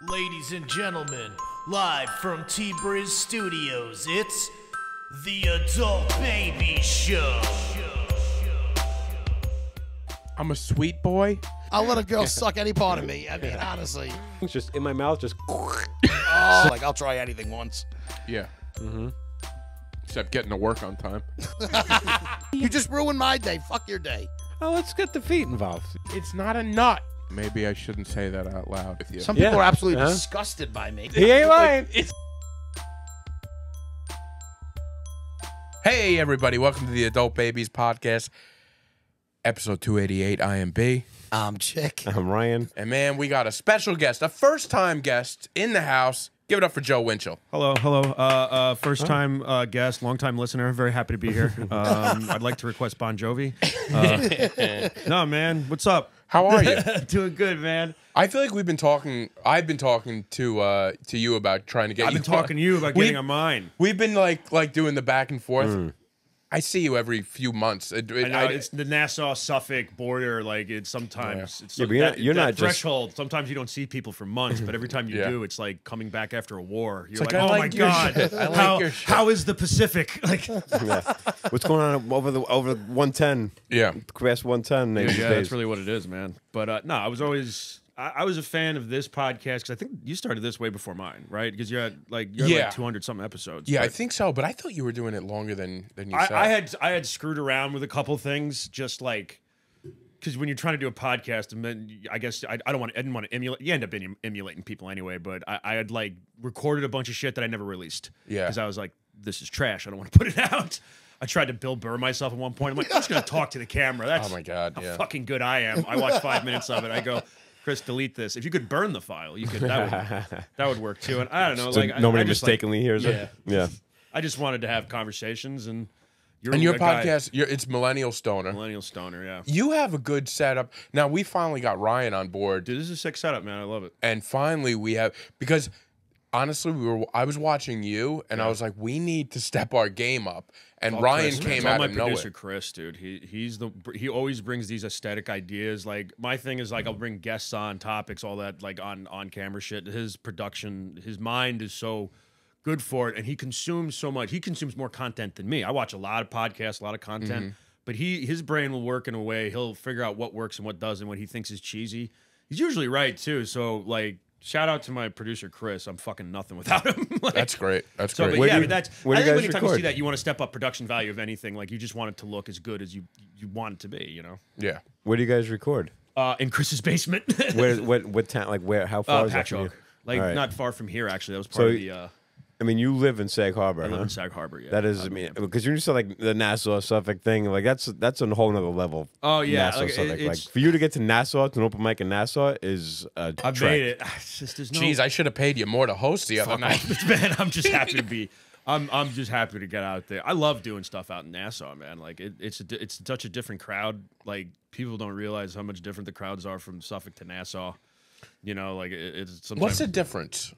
Ladies and gentlemen, live from T-Briz Studios, it's the Adult Baby Show. I'm a sweet boy. I'll let a girl suck any part of me. I mean, honestly. It's just in my mouth, just. Oh, like, I'll try anything once. Yeah. Except getting to work on time. You just ruined my day. Fuck your day. Oh, let's get the feet involved. It's not a nut. Maybe I shouldn't say that out loud with you. Some people are absolutely Uh-huh. disgusted by me. He ain't lying. Hey, everybody. Welcome to the Adult Babies Podcast, episode 288. I am B. Chick. I'm Ryan. And, man, we got a special guest, a first-time guest in the house. Give it up for Joe Winchell. Hello. First time guest, long time listener. Very happy to be here. I'd like to request Bon Jovi. No, man. What's up? How are you? Doing good, man. I feel like we've been talking. I've been talking to you about trying to get. I've been talking to you about getting on mine. We've been like doing the back and forth. I see you every few months. I know, it's the Nassau-Suffolk border. Like it's sometimes it's Yeah, but you're not just- threshold. Sometimes you don't see people for months, but every time you do, it's like coming back after a war. You're like, like, I oh like my your god, shit. I like your shit. how is the Pacific? Like, Yeah. What's going on over the 110? Yeah. Past 110 these yeah, days. that's really what it is, man. But no, I was always. I was a fan of this podcast because I think you started this way before mine, right? Because you're at like 200 something episodes. Yeah, but I think so. But I thought you were doing it longer than you said. I had screwed around with a couple things, just like because when you're trying to do a podcast, and then I guess I didn't want to emulate. You end up emulating people anyway. But I had like recorded a bunch of shit that I never released. Yeah, because I was like, this is trash. I don't want to put it out. I tried to Bill Burr myself at one point. I'm like, I'm just gonna talk to the camera. That's oh my god, how yeah. fucking good I am. I watched 5 minutes of it. I go, Chris, delete this. If you could burn the file, you could. That would work too. And I don't know, So like nobody I just, mistakenly hears it. Yeah. I just wanted to have conversations, and you're And your a guy- podcast, it's Millennial Stoner. Millennial Stoner, yeah. You have a good setup. Now we finally got Ryan on board, Dude, this is a sick setup, man. I love it. and finally we have because honestly I was watching you, and I was like, we need to step our game up. And All Ryan Chris, came it's all out my of producer, nowhere. Chris, dude. He always brings these aesthetic ideas. Like my thing is like I'll bring guests on topics, all that like on camera shit. His production, his mind is so good for it, and he consumes so much. He consumes more content than me. I watch a lot of podcasts, a lot of content, but his brain will work in a way. He'll figure out what works and what doesn't. What he thinks is cheesy, he's usually right too. So like. Shout out to my producer Chris. I'm fucking nothing without him. Like, That's great. That's so, great. but yeah, I mean, that's. where do I you think guys anytime you see record? that, you want to step up production value of anything. Like you just want it to look as good as you want it to be. You know. Yeah. Where do you guys record? In Chris's basement. What town? Like where? How far is that from you? Patchogue. Like All right. not far from here, actually. That was part So of the. I mean, you live in Sag Harbor, I live huh? in Sag Harbor. Yeah. That is, I mean, because you're just like the Nassau Suffolk thing. Like that's a whole nother level. Oh, yeah, Nassau like, Suffolk. Like it's- for you to get to Nassau to an open mic in Nassau is a I've trek. made it. It's just, there's no. Jeez, I should have paid you more to host the other night. Man, I'm just happy to be. I'm just happy to get out there. I love doing stuff out in Nassau, man. Like it's such a different crowd. Like people don't realize how much different the crowds are from Suffolk to Nassau. You know, like it's sometimes. What's the difference?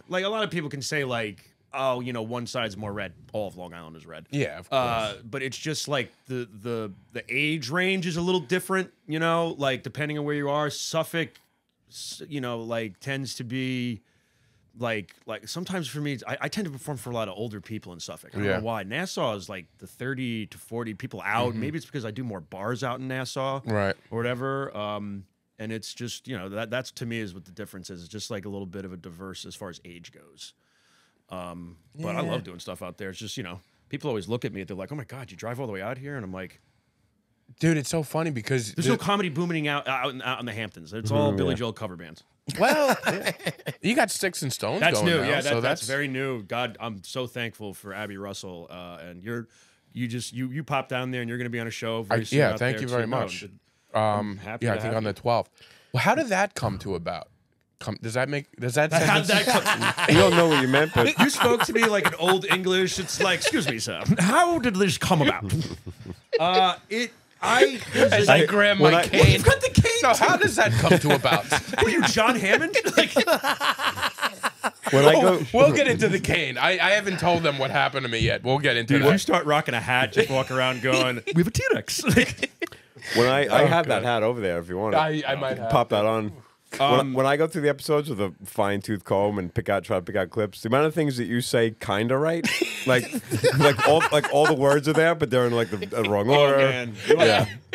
Like a lot of people can say like, oh, you know, one side's more red. All of Long Island is red. Yeah, of course. But it's just like the age range is a little different. You know, like depending on where you are, Suffolk, you know, like tends to be. Like sometimes for me, I tend to perform for a lot of older people in Suffolk. I don't know why. Nassau is like the 30 to 40 people out. Maybe it's because I do more bars out in Nassau, Right. or whatever. And it's just, you know, that's to me is what the difference is. It's just like a little bit of a diverse as far as age goes. But I love doing stuff out there. It's just, you know, people always look at me. They're like, "Oh my God, you drive all the way out here?" And I'm like, Dude, it's so funny because "There's no comedy booming out in the Hamptons. It's all Billy Joel cover bands." well, you got Sticks and Stones That's going new. now, Yeah, so that's very new. God, I'm so thankful for Abby Russell. And you pop down there and you're going to be on a show very soon. yeah, out thank there, you too. very No, much. I'm happy Yeah, to I think have on you. the 12th. Well, how did that come to about? Does that How'd sentence? that You don't know what you meant, but You spoke to me like an old English. It's like, excuse me, sir. How did this come about? As I grab my cane. You've got the cane. No, how does that come to about? Were you John Hammond? Like, when I go, We'll get into the cane. I haven't told them what happened to me yet. We'll get into dude, if you that. start rocking a hat, just walk around going, "We have a T-Rex." Like, when I have God. that hat over there if you want it. I might have. Pop that on. When I go through the episodes with a fine tooth comb and try to pick out clips, the amount of things that you say kind of right, like all the words are there, but they're in like the wrong order. Man.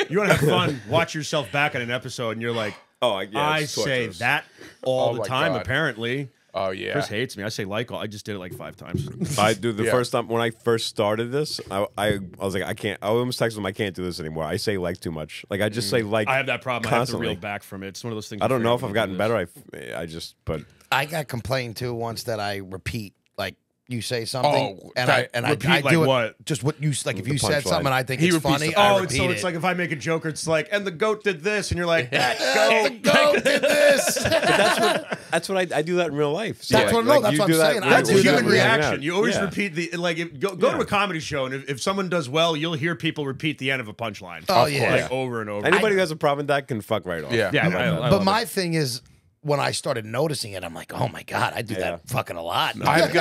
You want to have fun? Watch yourself back on an episode, and you're like, I say that all the time. God. Apparently. Oh yeah, Chris hates me. I say like all. I just did it like 5 times. I do the first time when I first started this. I was like, I can't. I almost texted him, I can't do this anymore. I say like too much. Like I just say like. I have that problem. Constantly. I have to reel back from it. It's one of those things. I don't know if I've gotten better. But I got complained too once that I repeat. Like you say something, Oh, I repeat I like do it. what? Just what you like. If The you said punchline. something, I think He it's repeats funny. the- I Oh, repeat so it's it. like if I make a joke, it's like, and the goat did this, and you're like, that the goat. goat did this. that's what I do that in real life. So That's what- no, that's you what do I'm that saying. when That's I a do we're that human when hanging reaction. out. You always Yeah. repeat the go to a comedy show, and if someone does well, you'll hear people repeat the end of a punchline. Oh, Of yeah. course. like over and over. Anybody who has a problem with that can fuck right off. Yeah. Yeah, I But love my it. thing is, when I started noticing it, I'm like, oh my god, I do Yeah. that fucking a lot. I've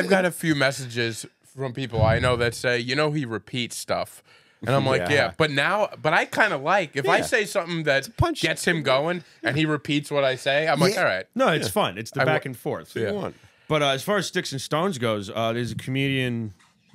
got a few messages from people I know that say, he repeats stuff. And I'm like, Yeah. but I kind of like, if I Yeah. say something that punch. gets him going and he repeats what I say, I'm like, Yeah. all right. No, it's fun. It's the I back wa- and forth. Yeah. Come on. But as far as Sticks and Stones goes, there's a comedian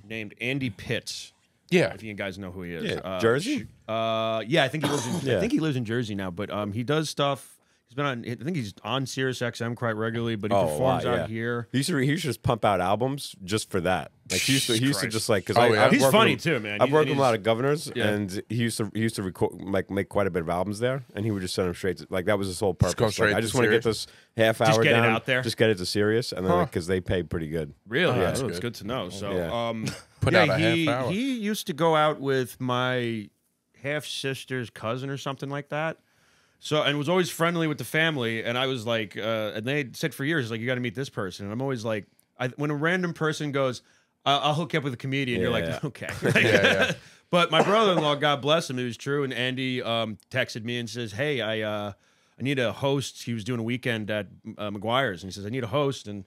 named Andy Pitts. Yeah. If you guys know who he is, Yeah, Jersey? Yeah, I think he lives in. Yeah. I think he lives in Jersey now. But he does stuff. He's been on. I think he's on Sirius XM quite regularly. But he Oh, performs wow, yeah. out here. He used to just pump out albums just for that. Like he used to Christ. just like because Oh, yeah. He's worked funny with, too, man. I've worked with a He's- lot of governors, Yeah. and he used to record make quite a bit of albums there, and he would just send them straight to, like that was his whole purpose. go Like, straight I to just want to get Sirius? this half hour Just get it down, out there? just get it to Sirius, and then because they pay pretty good. Really? Yeah, Oh, that's that's good. good to know. So, Yeah. Put yeah, out a he, half hour. he used to go out with my half sister's cousin or something like that. So, and was always friendly with the family. And I was like, and they said for years, like, you got to meet this person. And I'm always like, when a random person goes, I'll hook you up with a comedian, you're Yeah. like, okay. yeah. But my brother-in-law, God bless him, it was true. And Andy texted me and says, hey, I need a host. He was doing a weekend at McGuire's. And he says, I need a host. And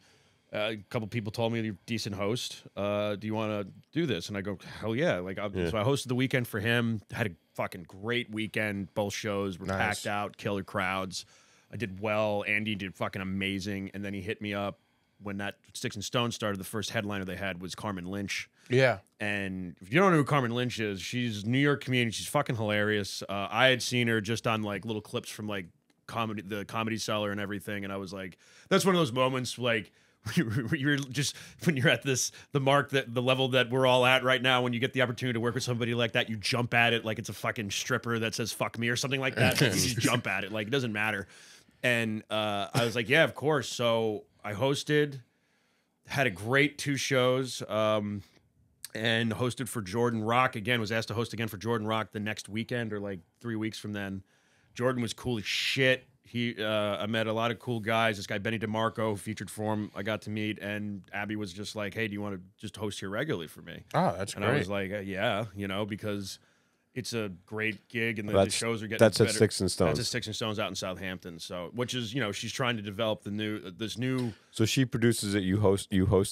a couple people told me you're a decent host. Do you want to do this? And I go, hell yeah. So I hosted the weekend for him. Had a fucking great weekend. Both shows were Nice. packed out, killer crowds. I did well. Andy did fucking amazing. And then he hit me up when that Sticks and Stones started. The first headliner they had was Carmen Lynch. Yeah. And if you don't know who Carmen Lynch is, she's a New York comedian. She's fucking hilarious. I had seen her just on like little clips from like the Comedy Cellar and everything. And I was like, that's one of those moments like, you're just when you're at the level that we're all at right now, when you get the opportunity to work with somebody like that, you jump at it like it's a fucking stripper that says fuck me or something like that. You just jump at it like it doesn't matter. And I was like, yeah, of course. So I hosted, had a great 2 shows, and hosted for Jordan Rock again. Was asked to host again for Jordan Rock the next weekend or like 3 weeks from then. Jordan was cool as shit. I met a lot of cool guys. This guy Benny DeMarco, who featured for him, I got to meet, and Abby was just like, "Hey, do you want to just host here regularly for me?" Oh, that's And great. I was like, "Yeah," because it's a great gig, and the That's- shows are getting that's at better. Sticks and Stones. That's at Sticks and Stones out in Southampton. So, which is she's trying to develop this new. So she produces it. You host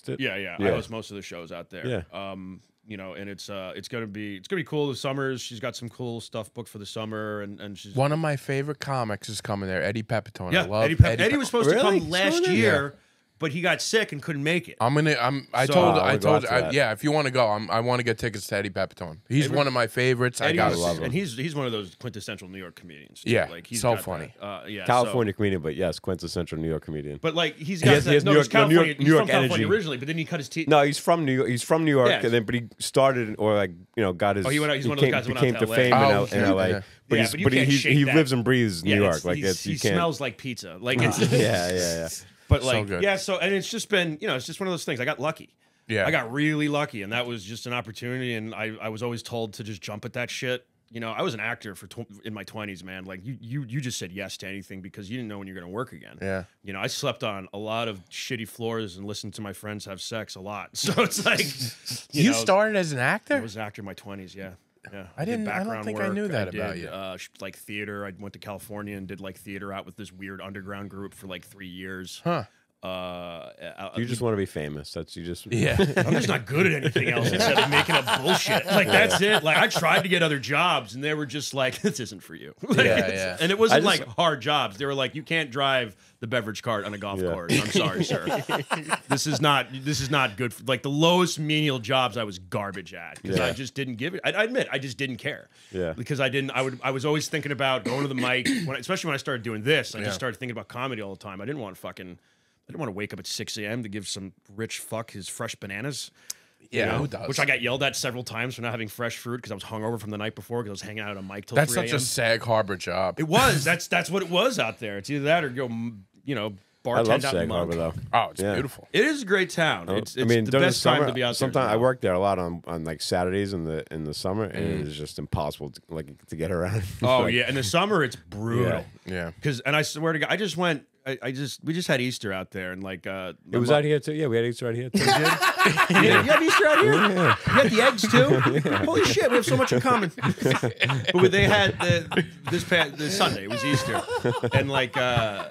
it. Yeah. I host most of the shows out there. Yeah. And it's gonna be cool. The summers, she's got some cool stuff booked for the summer, and she's One of my favorite comics is coming there, Eddie Pepitone. yeah. I love Eddie was supposed to Really? come last Still in year, but he got sick and couldn't make it. I So- told I'll go out to that. yeah, if you want to go, I want to get tickets to Eddie Pepitone. He's one of my favorites. I Eddie gotta was- love him. and he's one of those quintessential New York comedians. Too. Yeah, he's so got funny. that, yeah, California comedian, but yes, quintessential New York comedian. But like he's He got has- that. he has No, New he's York- no, New California. York- He's New from York California energy. originally, but then he cut his teeth. No, he's from New York. He's from New York, Yeah. and then but he started or like got his. Oh, he went out- he's he one of those came, guys that went became out to to fame LA. in LA. Yeah. But Yeah, he's but you but can't he shake that. lives and breathes New York. it's- Like he's- you he can't. smells like pizza. Like it's yeah. But So like, good. yeah, so, and it's just been, it's just one of those things. I got lucky. Yeah. I got really lucky, and that was just an opportunity, and I was always told to just jump at that shit. I was an actor in my 20s, man. Like, you just said yes to anything because you didn't know when you're going to work again. Yeah. I slept on a lot of shitty floors and listened to my friends have sex a lot. So it's like, You started as an I actor? was an actor in my 20s, yeah. Yeah, I did don't background think I work. knew that did, about you. like theater. I went to California and did like theater out with this weird underground group for like 3 years. Huh. You just want to be famous. That's you just. Yeah. I'm just not good at anything else instead of making up bullshit. Like that's it. Like I tried to get other jobs, and they were just like, "This isn't for you." Like, Yeah. And it wasn't like hard jobs. They were like, "You can't drive the beverage cart on a golf course." I'm sorry, sir. This is not good. Like the lowest menial jobs, I was garbage at because I just didn't give it. I admit, I just didn't care. Yeah. Because I was always thinking about going to the mic. Especially when I started doing this, I just started thinking about comedy all the time. I didn't want to wake up at 6 a.m. to give some rich fuck his fresh bananas. Yeah, who does? Which I got yelled at several times for not having fresh fruit because I was hungover from the night before because I was hanging out at a mic till That's 3 such a Sag Harbor job. It was. That's what it was out there. It's either that or go, I bartend love out in Sag Harbor Monk. though. Oh, it's beautiful. It is a great town. It's I mean, the during best the summer, time to be out there. sometimes I now. work there a lot on like Saturdays in the summer, and it's just impossible to get around. Oh Like, yeah, in the summer it's brutal. Yeah. And I swear to God, I just went. We just had Easter out there, and like it was out here too. Yeah, we had Easter out here too. You have Easter out here? Yeah. You got the eggs too? Holy shit, we have so much in common. But they had this Sunday. It was Easter, and like I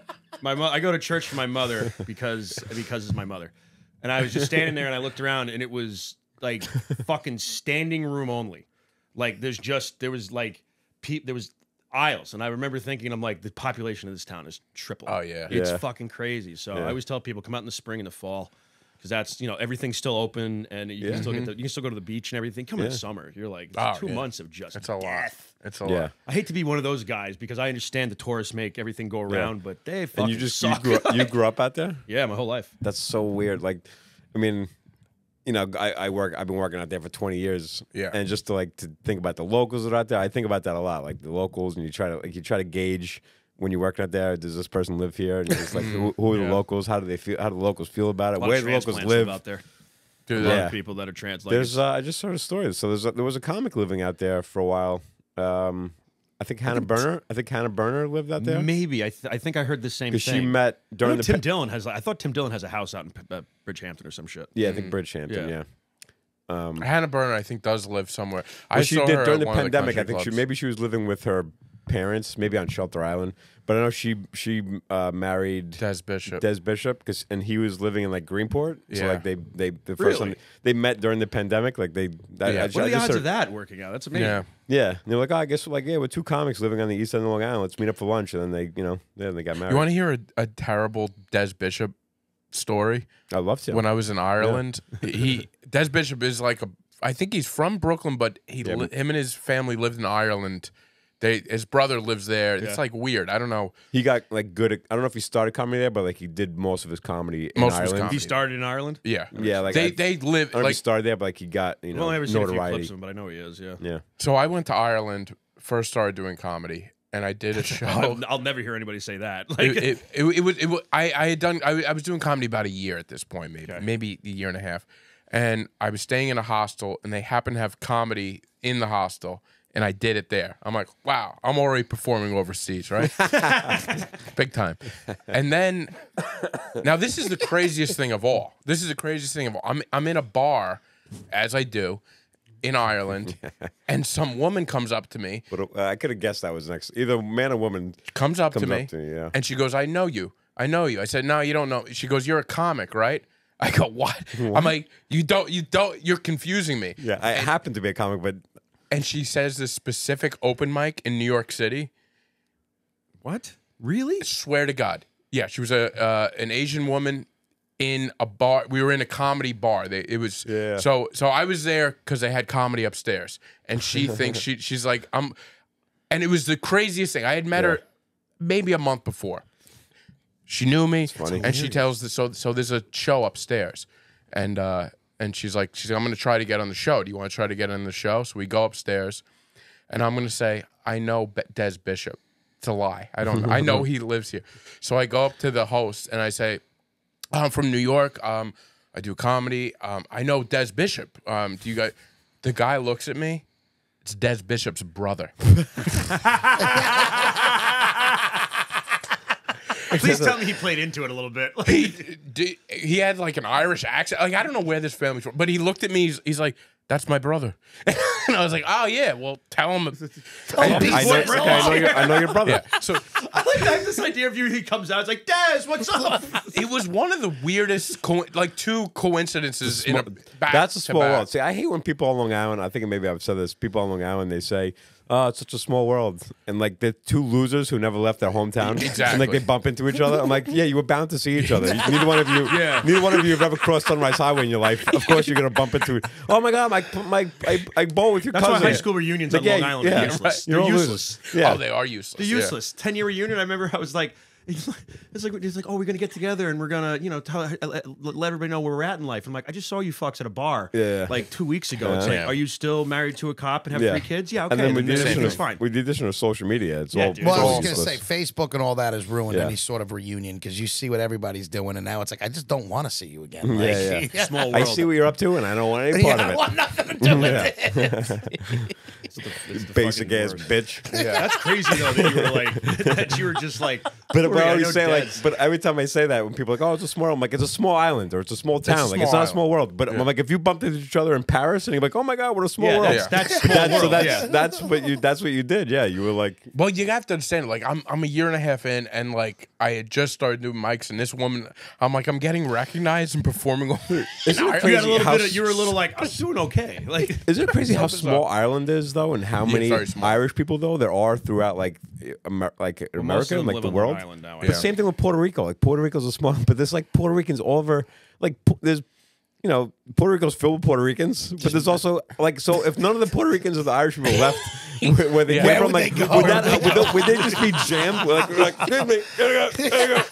go to church for my mother because it's my mother, and I was just standing there and I looked around and it was like fucking standing room only. Like there was aisles, and I remember thinking, I'm like, the population of this town is triple. Oh, yeah. It's Yeah. fucking crazy. So Yeah. I always tell people come out in the spring and the fall because that's everything's still open and you can still you can still go to the beach and everything. Come in the summer, you're like Oh, 2 yeah. months of just It's a lot. death. It's a Yeah. lot. I hate to be one of those guys because I understand the tourists make everything go around, but they fucking And you suck. you grew up out there? Yeah, my whole life. That's so weird. Like, I mean, I've been working out there for 20 years. Yeah. And just to think about the locals that are out there, I think about that a lot. Like the locals, and you try to gauge when you're working out there, does this person live here? And you're just like, who are the locals? How do they feel? How do the locals feel about it? A lot Where of do the locals transplants live? out there. Dude, A lot Yeah. of people that are trans. Like There's I just heard a story. So there was a comic living out there for a while. I think Hannah Berner lived out there. maybe I think I heard the same thing. Because she met I during know the Tim Dillon has. I thought Tim Dillon has a house out in Bridgehampton or some shit. I think Bridgehampton. Yeah. Yeah. Hannah Berner, I think, does live somewhere. Well, I she saw did her during at the one of pandemic. I country think clubs. maybe she was living with her parents, maybe on Shelter Island. But I know she married Des Bishop. Des Bishop, and he was living in like Greenport. So Yeah. like the first time they met during the pandemic. Like Yeah. What are the odds of that working out? That's amazing. Yeah. Yeah, and they're like, oh, I guess we're two comics living on the east end of Long Island. Let's meet up for lunch, and then they got married. You want to hear a terrible Des Bishop story? I'd love to. When I was in Ireland, Des Bishop is like I think he's from Brooklyn, but him and his family lived in Ireland. His brother lives there. It's like weird. I don't know. He got like good. I don't know if he started comedy there, but like he did most of his comedy in Most of his Ireland. comedy. He started in Ireland. Yeah. Yeah, like they live I don't know if he like. started there, but like he got I've only ever seen a few notoriety. clips of him, but I know he is. Yeah. Yeah. So I went to Ireland, first started doing comedy, and I did a show. I'll never hear anybody say that. Like, I was doing comedy about a year at this point, maybe a year and a half, and I was staying in a hostel, and they happened to have comedy in the hostel, and I did it there. I'm like, wow, I'm already performing overseas, right? Big time. And then, now this is the craziest thing of all. I'm in a bar, as I do, in Ireland, and some woman comes up to me. But I could have guessed that was next. Either man or woman Comes up to me, yeah. and she goes, I know you. I said, no, you don't know. She goes, you're a comic, right? I go, what? I'm like, you don't, you're confusing me. Yeah, I happen to be a comic, but And she says this specific open mic in New York City. what? Really? Swear to God. Yeah, she was an Asian woman in a bar. We were in a comedy bar. So I was there because they had comedy upstairs, and she thinks she's like and it was the craziest thing. I had met her maybe a month before. She knew me, and she tells this. So there's a show upstairs, and she's like, I'm going to try to get on the show. Do you want to try to get on the show? So we go upstairs, and I'm going to say, I know Des Bishop. It's a lie. I don't. I know he lives here. So I go up to the host and I say, I'm from New York. I do comedy. I know Des Bishop. Do you guys? The guy looks at me. It's Des Bishop's brother. Please tell me he played into it a little bit. He had like an Irish accent. Like I don't know where this family's from, but he looked at me. He's like, that's my brother. And I was like, oh yeah, well tell him. I know your brother. Yeah. So I like that this idea of you. He comes out, it's like, Daz, what's up? it was one of the weirdest, like two coincidences in a back. That's a to small back. world. See, I hate when people on Long Island, I think maybe I've said this, people on Long Island, they say, oh, it's such a small world. And like they're two losers who never left their hometown. Exactly. And like they bump into each other. I'm like, yeah, you were bound to see each other. Neither one of you have ever crossed Sunrise Highway in your life. Of course you're gonna bump into it. Oh my god, I bowl with your That's cousin. why high school reunions on Long Island are useless. right. They're You're all useless. losers. Yeah. Oh, they are useless. They're useless. 10-year reunion. I remember I was like, it's like, oh, we're gonna get together and we're gonna, let everybody know where we're at in life. I'm like, I just saw you fucks at a bar, like 2 weeks ago. It's like, Yeah. are you still married to a cop and have 3 kids? Yeah, okay. And then with the addition it's of, fine. with the addition of social media, it's Yeah, all. dude. Well, I it's was all going to say, useless. Facebook and all that has ruined Yeah. any sort of reunion because you see what everybody's doing, and now it's like, I just don't want to see you again. Yeah, Like, yeah. Small I world. see what you're up to, and I don't want any part I of it. want nothing to do with it. It's the Basic fucking ass worst. bitch. Yeah. That's crazy though that you were like that you were just like. But "Sorry, I I always know say Dad's." but every time I say that, when people are like, oh, it's a small, I'm like, it's a small island or it's a small town. a Like it's small not a small world. But I'm like, if you bumped into each other in Paris and you're like, oh my god, what a small world. that's small So world. Yeah. that's what you did. Yeah, you were like, Well, you have to understand, like, I'm a year and a half in, and like I had just started doing mics, and this woman, I'm like, I'm getting recognized and performing. isn't it You had crazy a little how bit. You were a little like, I'm doing okay. Like, Isn't it crazy how bizarre. small Ireland is, though, and how many very small. Irish people though there are throughout like most America, of and them like live the on Long world? Island now, I The think. same thing with Puerto Rico. Like Puerto Rico's a small, but there's like Puerto Ricans all over. Like there's, Puerto Rico's filled with Puerto Ricans, but there's also like, so if none of the Puerto Ricans or the Irish people left where they Yeah. came Where from, would like they go? would they just be jammed? We're like, excuse me, there you go.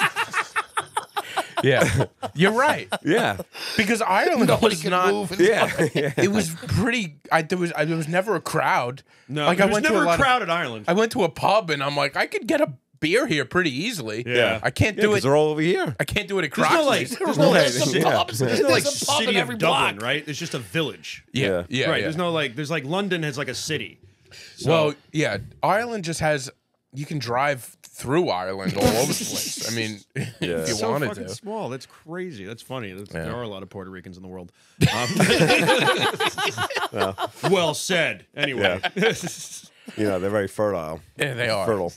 Yeah, you're right. Yeah, Because Ireland Nobody was can not. move. And yeah, yeah. It was pretty. There was never a crowd. no, like there I was went never to a lot a crowd at Ireland. I went to a pub and I'm like, I could get a beer here pretty easily. Yeah. I can't Yeah, do 'cause it. they're all over here. I can't do it at There's no like, Croxley's. there's no like, There's some Yeah. pubs. there's no like There's a pub city in of every Dublin, block. right? There's just a village. Yeah, yeah, Right. yeah. There's no like. There's like London has like a city. So, Well, yeah, Ireland just has. You can drive through Ireland all over the place. I mean, if you so wanted fucking to. small. That's crazy. That's funny. There are a lot of Puerto Ricans in the world. Well said. Anyway. They're very fertile. Yeah, they are. Fertile.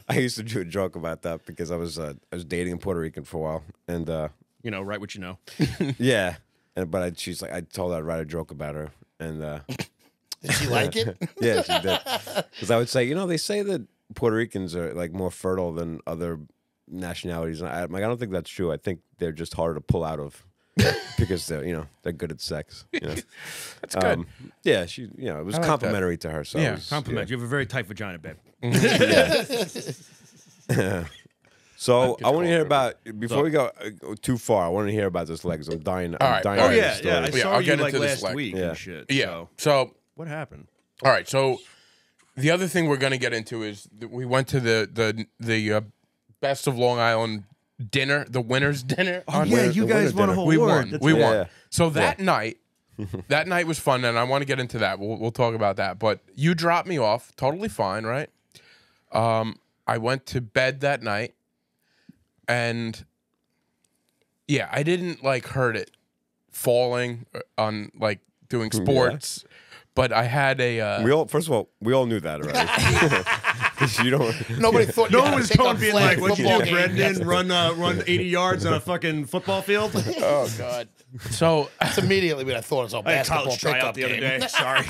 I used to do a joke about that because I was dating a Puerto Rican for a while, and Write what you know. yeah, she's like, I told her I'd write a joke about her, and Did she like it? yeah, she did. Because I would say, they say that Puerto Ricans are like more fertile than other nationalities. And I'm like, I don't think that's true. I think they're just harder to pull out of because they're good at sex. That's good. Yeah, she, it was I like complimentary to her. So Yeah. it was, Compliment. You have a very tight vagina, babe. So I want to hear compliment. about before we go too far. I want to hear about this legs. I'm dying. All I'm right. dying. Oh, to Oh hear yeah, the yeah. I story. Yeah, saw I'll you get like into this last leg. week Yeah. and shit. Yeah. So, So, what happened? all right. So, the other thing we're going to get into is that we went to the Best of Long Island dinner, the winners' dinner. Oh yeah, you the guys winner won a dinner. whole we award. won. That's We right. won. Yeah. So that night was fun, and I want to get into that. We'll talk about that. But you dropped me off, totally fine, right? I went to bed that night, and yeah, I didn't hurt it falling on doing sports, but I had a First of all, we all knew that already. 'Cause you don't. Nobody thought No you one had was to pick calling up being flag like, "What'd you football do, game." Brendan? Run 80 yards on a fucking football field?" oh god. So That's immediately what I thought it was all I had basketball college pickup tryout the other game. day. Sorry.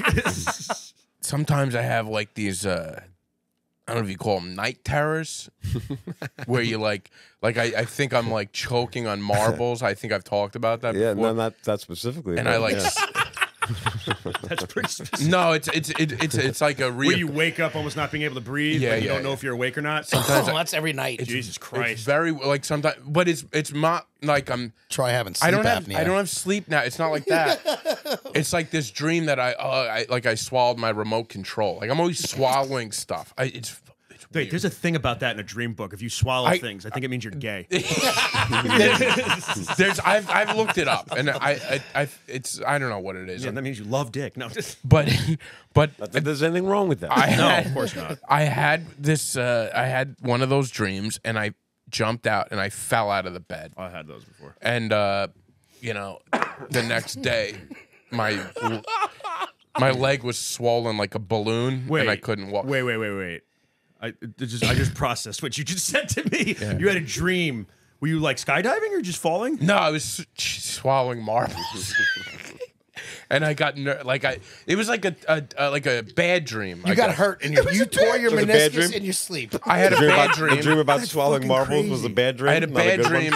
sometimes I have these I don't know if you call them night terrors, where you I think I'm choking on marbles. I think I've talked about that Yeah, before. no, not that specifically. And but, I yeah. That's pretty specific. no, it's like a real. Where you wake up almost not being able to breathe, Yeah, but you yeah, don't know yeah. if you're awake or not. Oh, that's every night. Jesus It's Christ. very sometimes, but it's not I'm. Try having sleep I don't apnea. have sleep now. It's not like that. It's like this dream that I swallowed my remote control. I'm always swallowing stuff. It's Wait, weird. there's a thing about that in a dream book. If you swallow I- things, I think it means you're gay. I've looked it up and I don't know what it is. Yeah, that means you love dick. No, just But Not that there's anything wrong with that. no, of course not. I had this. I had one of those dreams, and I jumped out and I fell out of the bed. I had those before. And the next day, my leg was swollen like a balloon, and I couldn't walk. Wait. I just processed what you just said to me. Yeah. You had a dream. Were you like skydiving or just falling? No, I was swallowing marbles. And I got it was like a bad dream. You got hurt and you tore your meniscus in your sleep. I had a bad dream. The dream about swallowing marbles was a bad dream. I had a bad dream.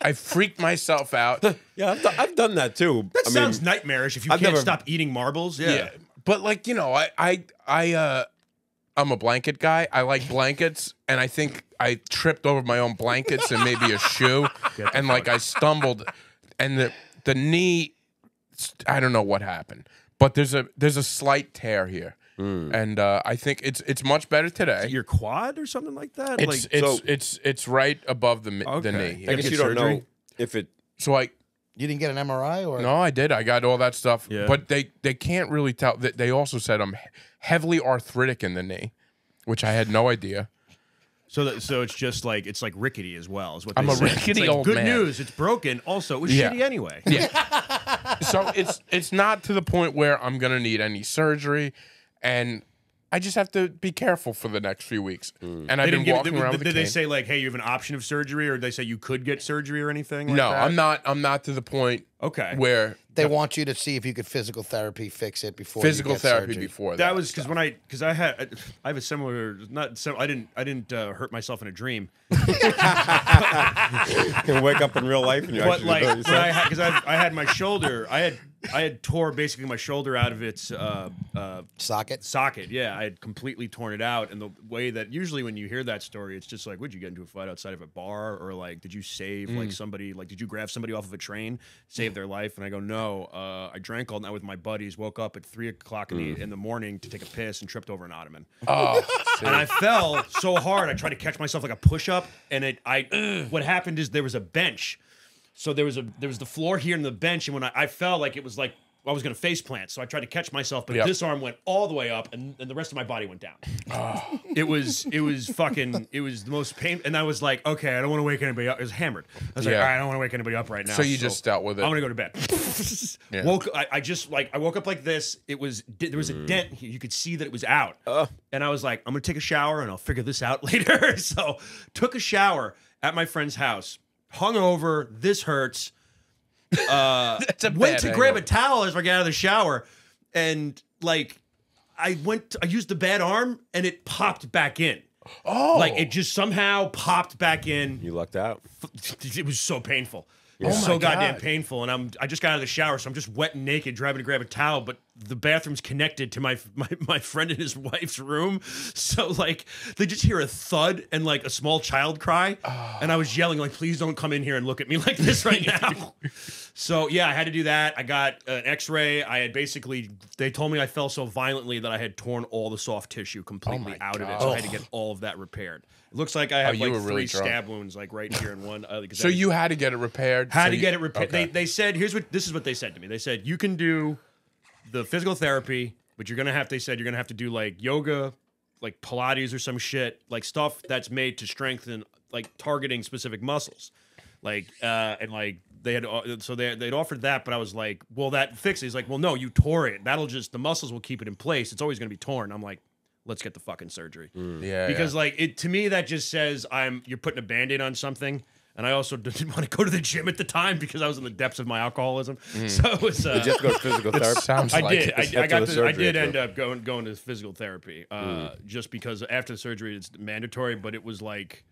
I freaked myself out. Yeah, I've done that too. That sounds nightmarish if you can't stop eating marbles. Yeah. But like, you know, I'm a blanket guy. I like blankets, and I think I tripped over my own blankets and maybe a shoe, and like I stumbled, and the knee, I don't know what happened, but there's a slight tear here, and I think it's much better today. Your quad or something like that? It's right above the knee. I guess you don't know if it. So You didn't get an MRI or no? I did. I got all that stuff, but they can't really tell. They also said I'm heavily arthritic in the knee, which I had no idea. So it's just like it's like rickety as well. Is what I'm they a say. rickety old good man. Good news. It's broken. Also, it was shitty anyway. Yeah. So it's not to the point where I'm gonna need any surgery, and I just have to be careful for the next few weeks. And I've been walking around with a cane. Did they say like, hey, you have an option of surgery, or did they say you could get surgery or anything? Like no, that? I'm not to the point. Okay. Where they want you to see if you could physical therapy fix it before physical you get therapy surgery. before that was because I have a similar I didn't hurt myself in a dream. You can wake up in real life and you but actually like because I had my shoulder I had tore basically my shoulder out of its socket. Yeah, I had completely torn it out. And the way that usually when you hear that story, it's just like, would you get into a fight outside of a bar, or like, did you save like somebody? Like, did you grab somebody off of a train, save their life? And I go, no. I drank all night with my buddies. Woke up at 3 o'clock in the morning to take a piss and tripped over an ottoman. Oh, and I fell so hard. I tried to catch myself like a push up, and what happened is there was a bench. So there was the floor here and the bench, and when I fell, like it was like I was gonna face plant. So I tried to catch myself, but this arm went all the way up, and the rest of my body went down. Oh. It was the most painful. And I was like, okay, I don't want to wake anybody up. It was hammered. I was like, all right, I don't want to wake anybody up right now. So you just dealt with it. I'm gonna go to bed. I woke up like this. There was a dent here. You could see that it was out. And I was like, I'm gonna take a shower and I'll figure this out later. So took a shower at my friend's house. Hungover, this hurts. Went to grab a towel as I got out of the shower, and like I used the bad arm, and it popped back in. Oh, like it just somehow popped back in. You lucked out. It was so painful. It was so goddamn painful, and I just got out of the shower, so I'm just wet and naked, driving to grab a towel. But the bathroom's connected to my friend and his wife's room, so like they just hear a thud and like a small child cry, and I was yelling like, "Please don't come in here and look at me like this right now." So yeah, I had to do that. I got an X-ray. They told me I fell so violently that I had torn all the soft tissue completely out of it, so I had to get all of that repaired. It looks like I have like really 3 stab wounds, like right here in one. So you had to get it repaired. Had to get it repaired. Okay. They said, this is what they said to me. They said you can do the physical therapy, but you're gonna have. They said you're gonna have to do like yoga, like Pilates or some shit, like stuff that's made to strengthen, like targeting specific muscles, like and like. They had they'd offered that, but I was like, well, that fixes it. He's like, well, no, you tore it. That'll just the muscles will keep it in place. It's always gonna be torn. I'm like, let's get the fucking surgery. Yeah, because like it to me that just says you're putting a Band-Aid on something. And I also didn't want to go to the gym at the time because I was in the depths of my alcoholism. So it was. Did you have to go to physical therapy? I did end up going to physical therapy just because after the surgery it's mandatory. But it was like.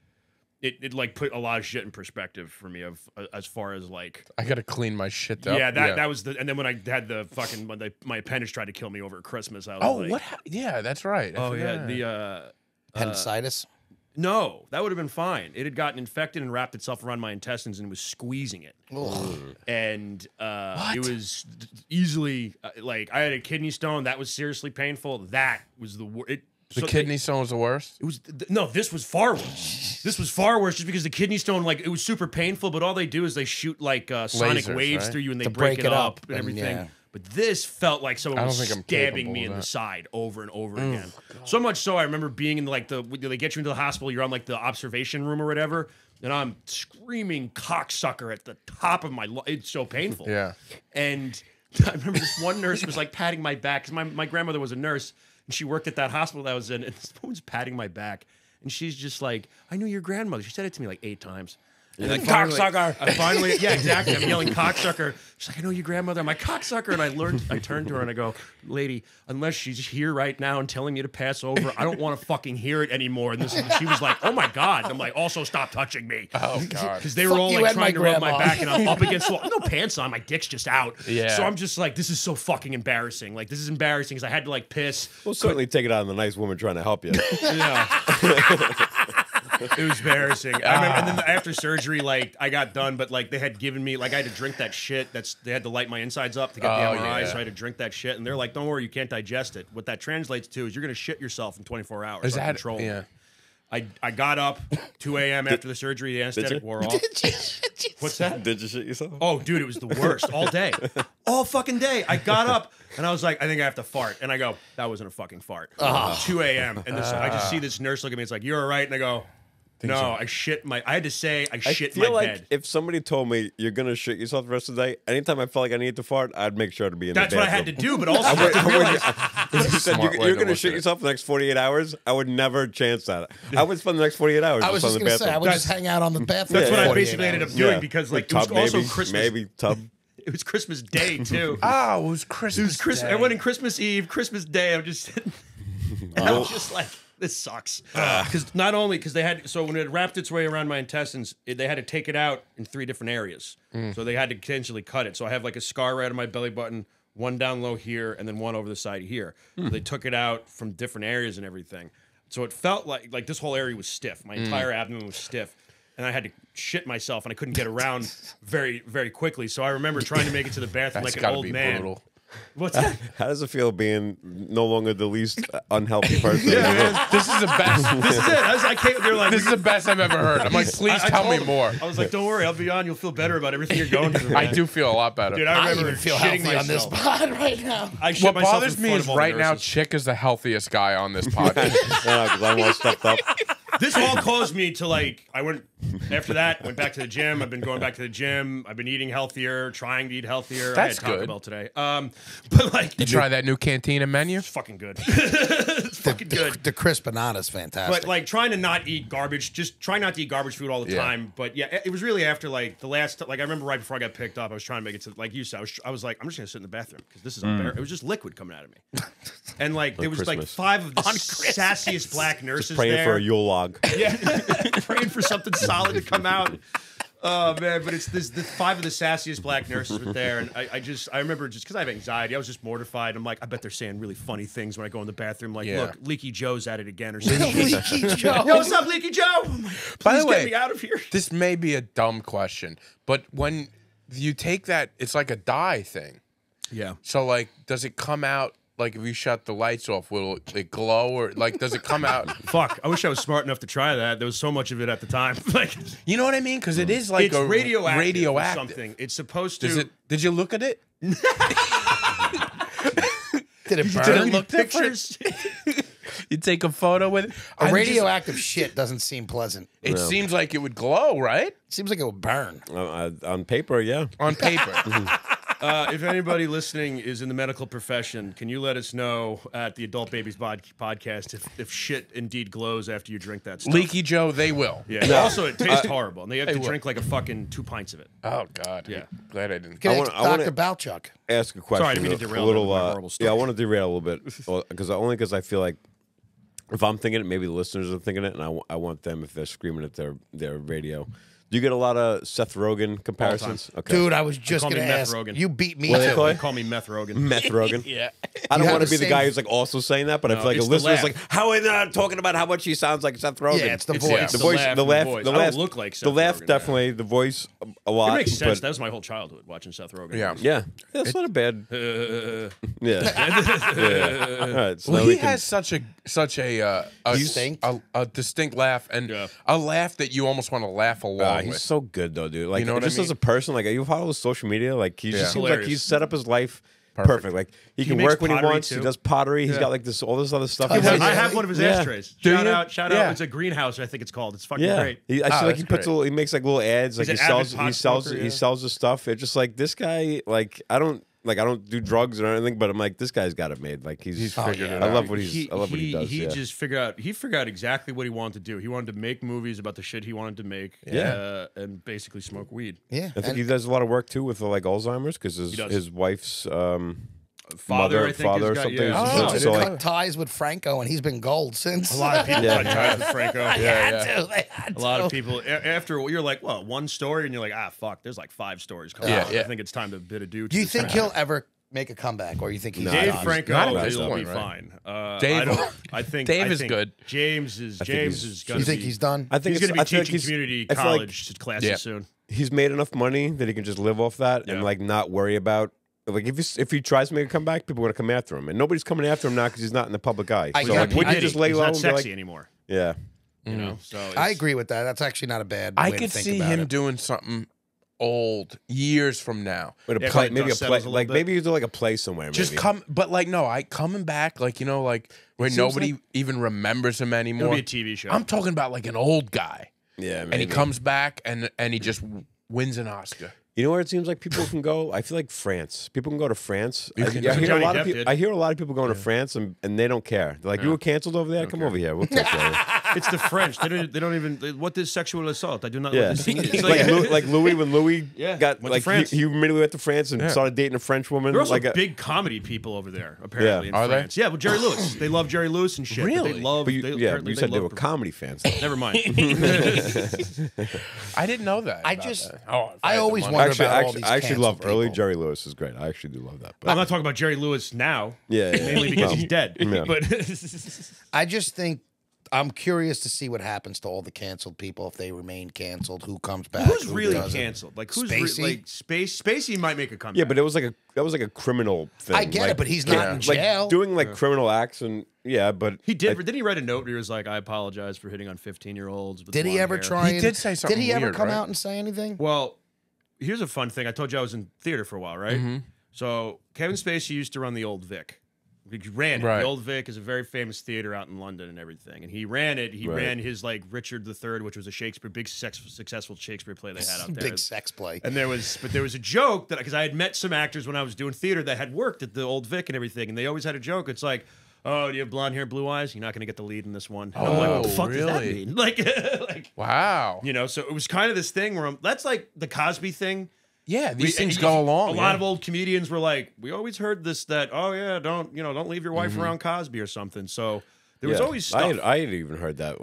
It like put a lot of shit in perspective for me of as far as like I gotta clean my shit up. Yeah, that was the and then when I had the fucking my appendix tried to kill me over Christmas. I was like, what? Yeah, that's right. The appendicitis. No, that would have been fine. It had gotten infected and wrapped itself around my intestines and was squeezing it. And it was easily like I had a kidney stone that was seriously painful. That was the worst. The kidney stone was the worst? It was no, this was far worse. This was far worse just because the kidney stone, like, it was super painful, but all they do is they shoot, like, sonic lasers, waves right? through you and they To break it up and and everything. yeah. But this felt like someone was think I'm stabbing capable me of in the that. side over and over again. So much so, I remember being in, like, they get you into the hospital, you're on, like, the observation room or whatever, and I'm screaming cocksucker at the top of my lungs. It's so painful. Yeah. And I remember this one nurse was like patting my back because my grandmother was a nurse and she worked at that hospital that I was in, and this woman's patting my back, and she's just like, "I knew your grandmother." She said it to me like 8 times. And then cocksucker. I finally, yeah, exactly. I'm yelling cocksucker. She's like, "I know your grandmother." I'm like, "Cocksucker," and I turned to her and I go, "Lady, unless she's here right now and telling me to pass over, I don't want to fucking hear it anymore." And she was like, "Oh my god!" And I'm like, "Also, stop touching me." Oh god. Because they were all like trying to rub my back, and I'm up against the wall. No pants on, my dick's just out. Yeah. So I'm just like, this is so fucking embarrassing. Like, this is embarrassing because I had to like piss. We'll certainly take it out on the nice woman trying to help you. It was embarrassing. I remember, and then after surgery, like I got done, but like they had given me, like I had to drink that shit. They had to light my insides up to get the MRI, so I had to drink that shit. And they're like, "Don't worry, you can't digest it." What that translates to is you're gonna shit yourself in 24 hours. Is that control? Yeah. I got up 2 a.m. after the surgery. The anesthetic wore off. What's that? Did you shit yourself? Oh, dude, it was the worst all day. All fucking day. I got up and I was like, I think I have to fart. And I go, that wasn't a fucking fart. 2 a.m. And I just see this nurse look at me. It's like, "You're all right?" And I go, "No, I had to say I shit feel my like bed. if somebody told me you're gonna shit yourself the rest of the day, anytime I felt like I needed to fart, I'd make sure to be in That's the what I bathroom. had to do, but also I had to realize, If you said Smart way you're to gonna look shit at it. yourself the next 48 hours, I would never chance that. I would spend the next 48 hours I was just just on the gonna say, I bathroom. would just hang out on the bathroom. that's for what I 48 basically ended up hours. doing because like it was tub, also maybe, Christmas. maybe tub. It was Christmas Day too. Oh, it was Christmas. I went in Christmas Eve, Christmas Day. I'm just sitting. I was just like, this sucks. Because not only because they had when it wrapped its way around my intestines, they had to take it out in 3 different areas. So they had to potentially cut it. So I have like a scar right on my belly button, one down low here, and then one over the side here. So they took it out from different areas and everything. So it felt like this whole area was stiff. My entire abdomen was stiff. And I had to shit myself, and I couldn't get around very, very quickly. So I remember trying to make it to the bathroom That's like an gotta old be man. brutal. What's that? How does it feel being no longer the least unhealthy person? in the world? This is the best. This is it. I came. They're like, This is the best I've ever heard. I'm like, please I tell told me him, more. I was like, don't worry, I'll be on. You'll feel better about everything you're going through. I man. do feel a lot better. Dude, I I remember even feel shitting healthy on this myself. pod right now. I shit What myself bothers in me front is of all the right now, nurses. Chick is the healthiest guy on this podcast. Because I'm all stuffed up. This all caused me to I went after that. Went back to the gym. I've been going back to the gym. I've been eating healthier, trying to eat healthier. That's I had Taco good. Bell today. But like, You try that new cantina menu? it's fucking good. It's fucking good. The crispanada's fantastic. But like trying to not eat garbage, just try not to eat garbage food all the Yeah. time. But yeah, it was really after like the last, I remember right before I got picked up, I was trying to make it to like you said. I was like, I'm just gonna sit in the bathroom because this is unbearable. It was just liquid coming out of me, and like there was like Christmas. 5 of the sassiest black nurses Praying there. for a Yule log. Yeah, praying for something solid to come out. Oh man, but it's the 5 of the sassiest black nurses were there, and I remember just because I have anxiety, I was just mortified. I'm like, I bet they're saying really funny things when I go in the bathroom, like, Yeah. look, Leaky Joe's at it again, or something. Leaky Joe. Yo, what's up, Leaky Joe? By Please the way, get me out of here. this may be a dumb question, but when you take that, it's like a dye thing. Yeah. So, like, does it come out, like, if you shut the lights off, will it glow? Or, like, does it come out? Fuck, I wish I was smart enough to try that. There was so much of it at the time. Like, You know what I mean? Because it is like it's a radioactive, or radioactive. something. It's supposed to. Did you look at it? Did it Did burn? it look different? pictures? You take a photo with it? A radioactive shit doesn't seem pleasant. It seems like it would glow, right? Seems like it would burn. On paper, yeah. On paper. If anybody listening is in the medical profession, can you let us know at the Adult Babies podcast if shit indeed glows after you drink that stuff? Leaky Joe, they will. Yeah. And also, it tastes horrible, and they have to drink like a fucking 2 pints of it. Oh, God. Yeah. Glad I didn't. Get I wanna- Dr. Balchuk. Ask a question. Sorry, I didn't mean to derail a little, that with my horrible story. yeah, I want to derail a little bit because I feel like if I'm thinking it, maybe the listeners are thinking it, and I want them if they're screaming at their radio. Do you get a lot of Seth Rogen comparisons? Okay. Dude, I was just Call me going to Meth ask. Rogan. You beat me What do they too. call They it? call me Meth Rogan. Meth Rogan. Yeah. I don't You want have to be the the guy same- who's like also saying that, but I No, feel like a it's the listener's laugh. like, how are they not talking about how much he sounds like Seth Rogen? Yeah, it's the It's- voice. yeah. the The voice, laugh the and laugh, the voice. the I don't laugh. look like the Seth laugh Rogen, definitely, the voice a It lot. makes sense. but- That was my whole childhood watching Seth Rogen. Yeah. yeah, that's not a bad. Yeah. All right. So Well, now we he can- has such a distinct laugh, and Yeah. a laugh that you almost want to laugh along he's with. so good though, dude. Like You know what I just as mean? a person, like you follow his social media, like he Yeah. just seems like Hilarious. he's set up his life perfect. Like he can makes work when he pottery, wants. He too. does pottery. He's Yeah. got like this all this other stuff. I He have- does. I have one of his Yeah. ashtrays. Do Shout you? out. Yeah. It's a greenhouse, I think it's called. It's fucking Yeah, great. I see. Oh, Like that's he puts great. he makes like little ads. Like He's he an avid sells, pot he sells, smoker, he yeah. sells his stuff. It's just like this guy. Like I don't. like I don't do drugs or anything, but I'm like, this guy's got it made. Like he's figured it I out. love what I love what he does. He yeah. just figured out exactly what he wanted to do. He wanted to make movies about the shit he wanted to make. Yeah. And basically smoke weed. Yeah. I think he does a lot of work too with like Alzheimer's because his wife's Father, I think, father or has got- something. yeah. So, So, like, cut ties with Franco, and he's been gold since. A lot of people cut ties with Franco. They had A lot to. of people after you're like, well, one story, and you're like, fuck, there's like 5 stories coming out. Yeah. I think it's time to bid adieu. To Do you this think guy. he'll ever make a comeback, or you think he's Dave done? Franco Not at this will point, be right? fine. Dave- I think Dave I is think good. James is think James he's- is going You to think he's done? I think He's going to be I feel like teaching he's- community I feel like college classes Yeah. soon. he's made enough money that he can just live off that Yeah. and like not worry about. Like if he tries to make a comeback, people are gonna come after him, and nobody's coming after him now because he's not in the public eye. I So get like, it. wouldn't I you just lay He's low not and be sexy like, anymore. yeah? You know, so I it's- agree with that. That's actually not a bad. I way could to think see about him it. doing something old years from now. But a Yeah, play, kinda maybe a dust play, settles a little like bit. maybe you do like a play somewhere. Just maybe. come, but like no, coming back, like like where seems nobody like- even remembers him It'll anymore. be a TV show. I'm talking about like an old guy, Yeah, and he maybe. comes back and he just wins an Oscar. You know where it seems like people can go? I feel like France. People can go to France. I, can- I hear a Johnny lot Depp of people. did. I hear a lot of people going to France and they don't care. They're like, you were canceled over there. Come over here. We'll take care of you. It's the French. They don't even. What is sexual assault? I do not know Yeah, what this thing is. like Louis when Louis Yeah, got went to like France. he immediately went to France and started dating a French woman. There are also like big comedy people over there, apparently, Yeah. in Are they? France. Yeah, well, Jerry Lewis. They love Jerry Lewis and shit. But Really? they love. But you, they, yeah, apparently you said they love were comedy fans. Never mind. I didn't know that. I about just- that. Oh, if I had the always money. wonder Actually, about all these I actually love canceled early people. Jerry Lewis is great. I actually do love that. I'm not talking about Jerry Lewis now. Yeah, yeah, mainly because well, he's dead. yeah. But I just think I'm curious to see what happens to all the canceled people if they remain canceled. Who comes back? who's who really doesn't. canceled? Like who's Spacey? like Spacey might make a comeback. Yeah, but it was like a criminal thing. I get like, it, but he's not in jail. Like doing like criminal acts and but he did. Didn't he write a note where he was like, "I apologize for hitting on 15-year-olds." Did he ever try? He and- did say something Did he ever weird, come right? out and say anything? Well, here's a fun thing. I told you I was in theater for a while, right? Mm-hmm. So Kevin Spacey used to run the Old Vic. He ran it. Right. The Old Vic is a very famous theater out in London and everything. And he ran it. He Right. ran his like Richard III, which was a big successful Shakespeare play they had out there. Big sex play. And there was a joke that because I had met some actors when I was doing theater that had worked at the Old Vic and everything, and they always had a joke. It's like, "Oh, do you have blonde hair, blue eyes? You're not going to get the lead in this one." And I'm like, "What the fuck does that really? mean?" Like, Wow. you know. So it was kind of this thing where that's like the Cosby thing. Yeah, these things and go along. A lot of old comedians were like, "We always heard this that oh yeah, don't leave your wife around Cosby or something." So there was always stuff. I had even heard that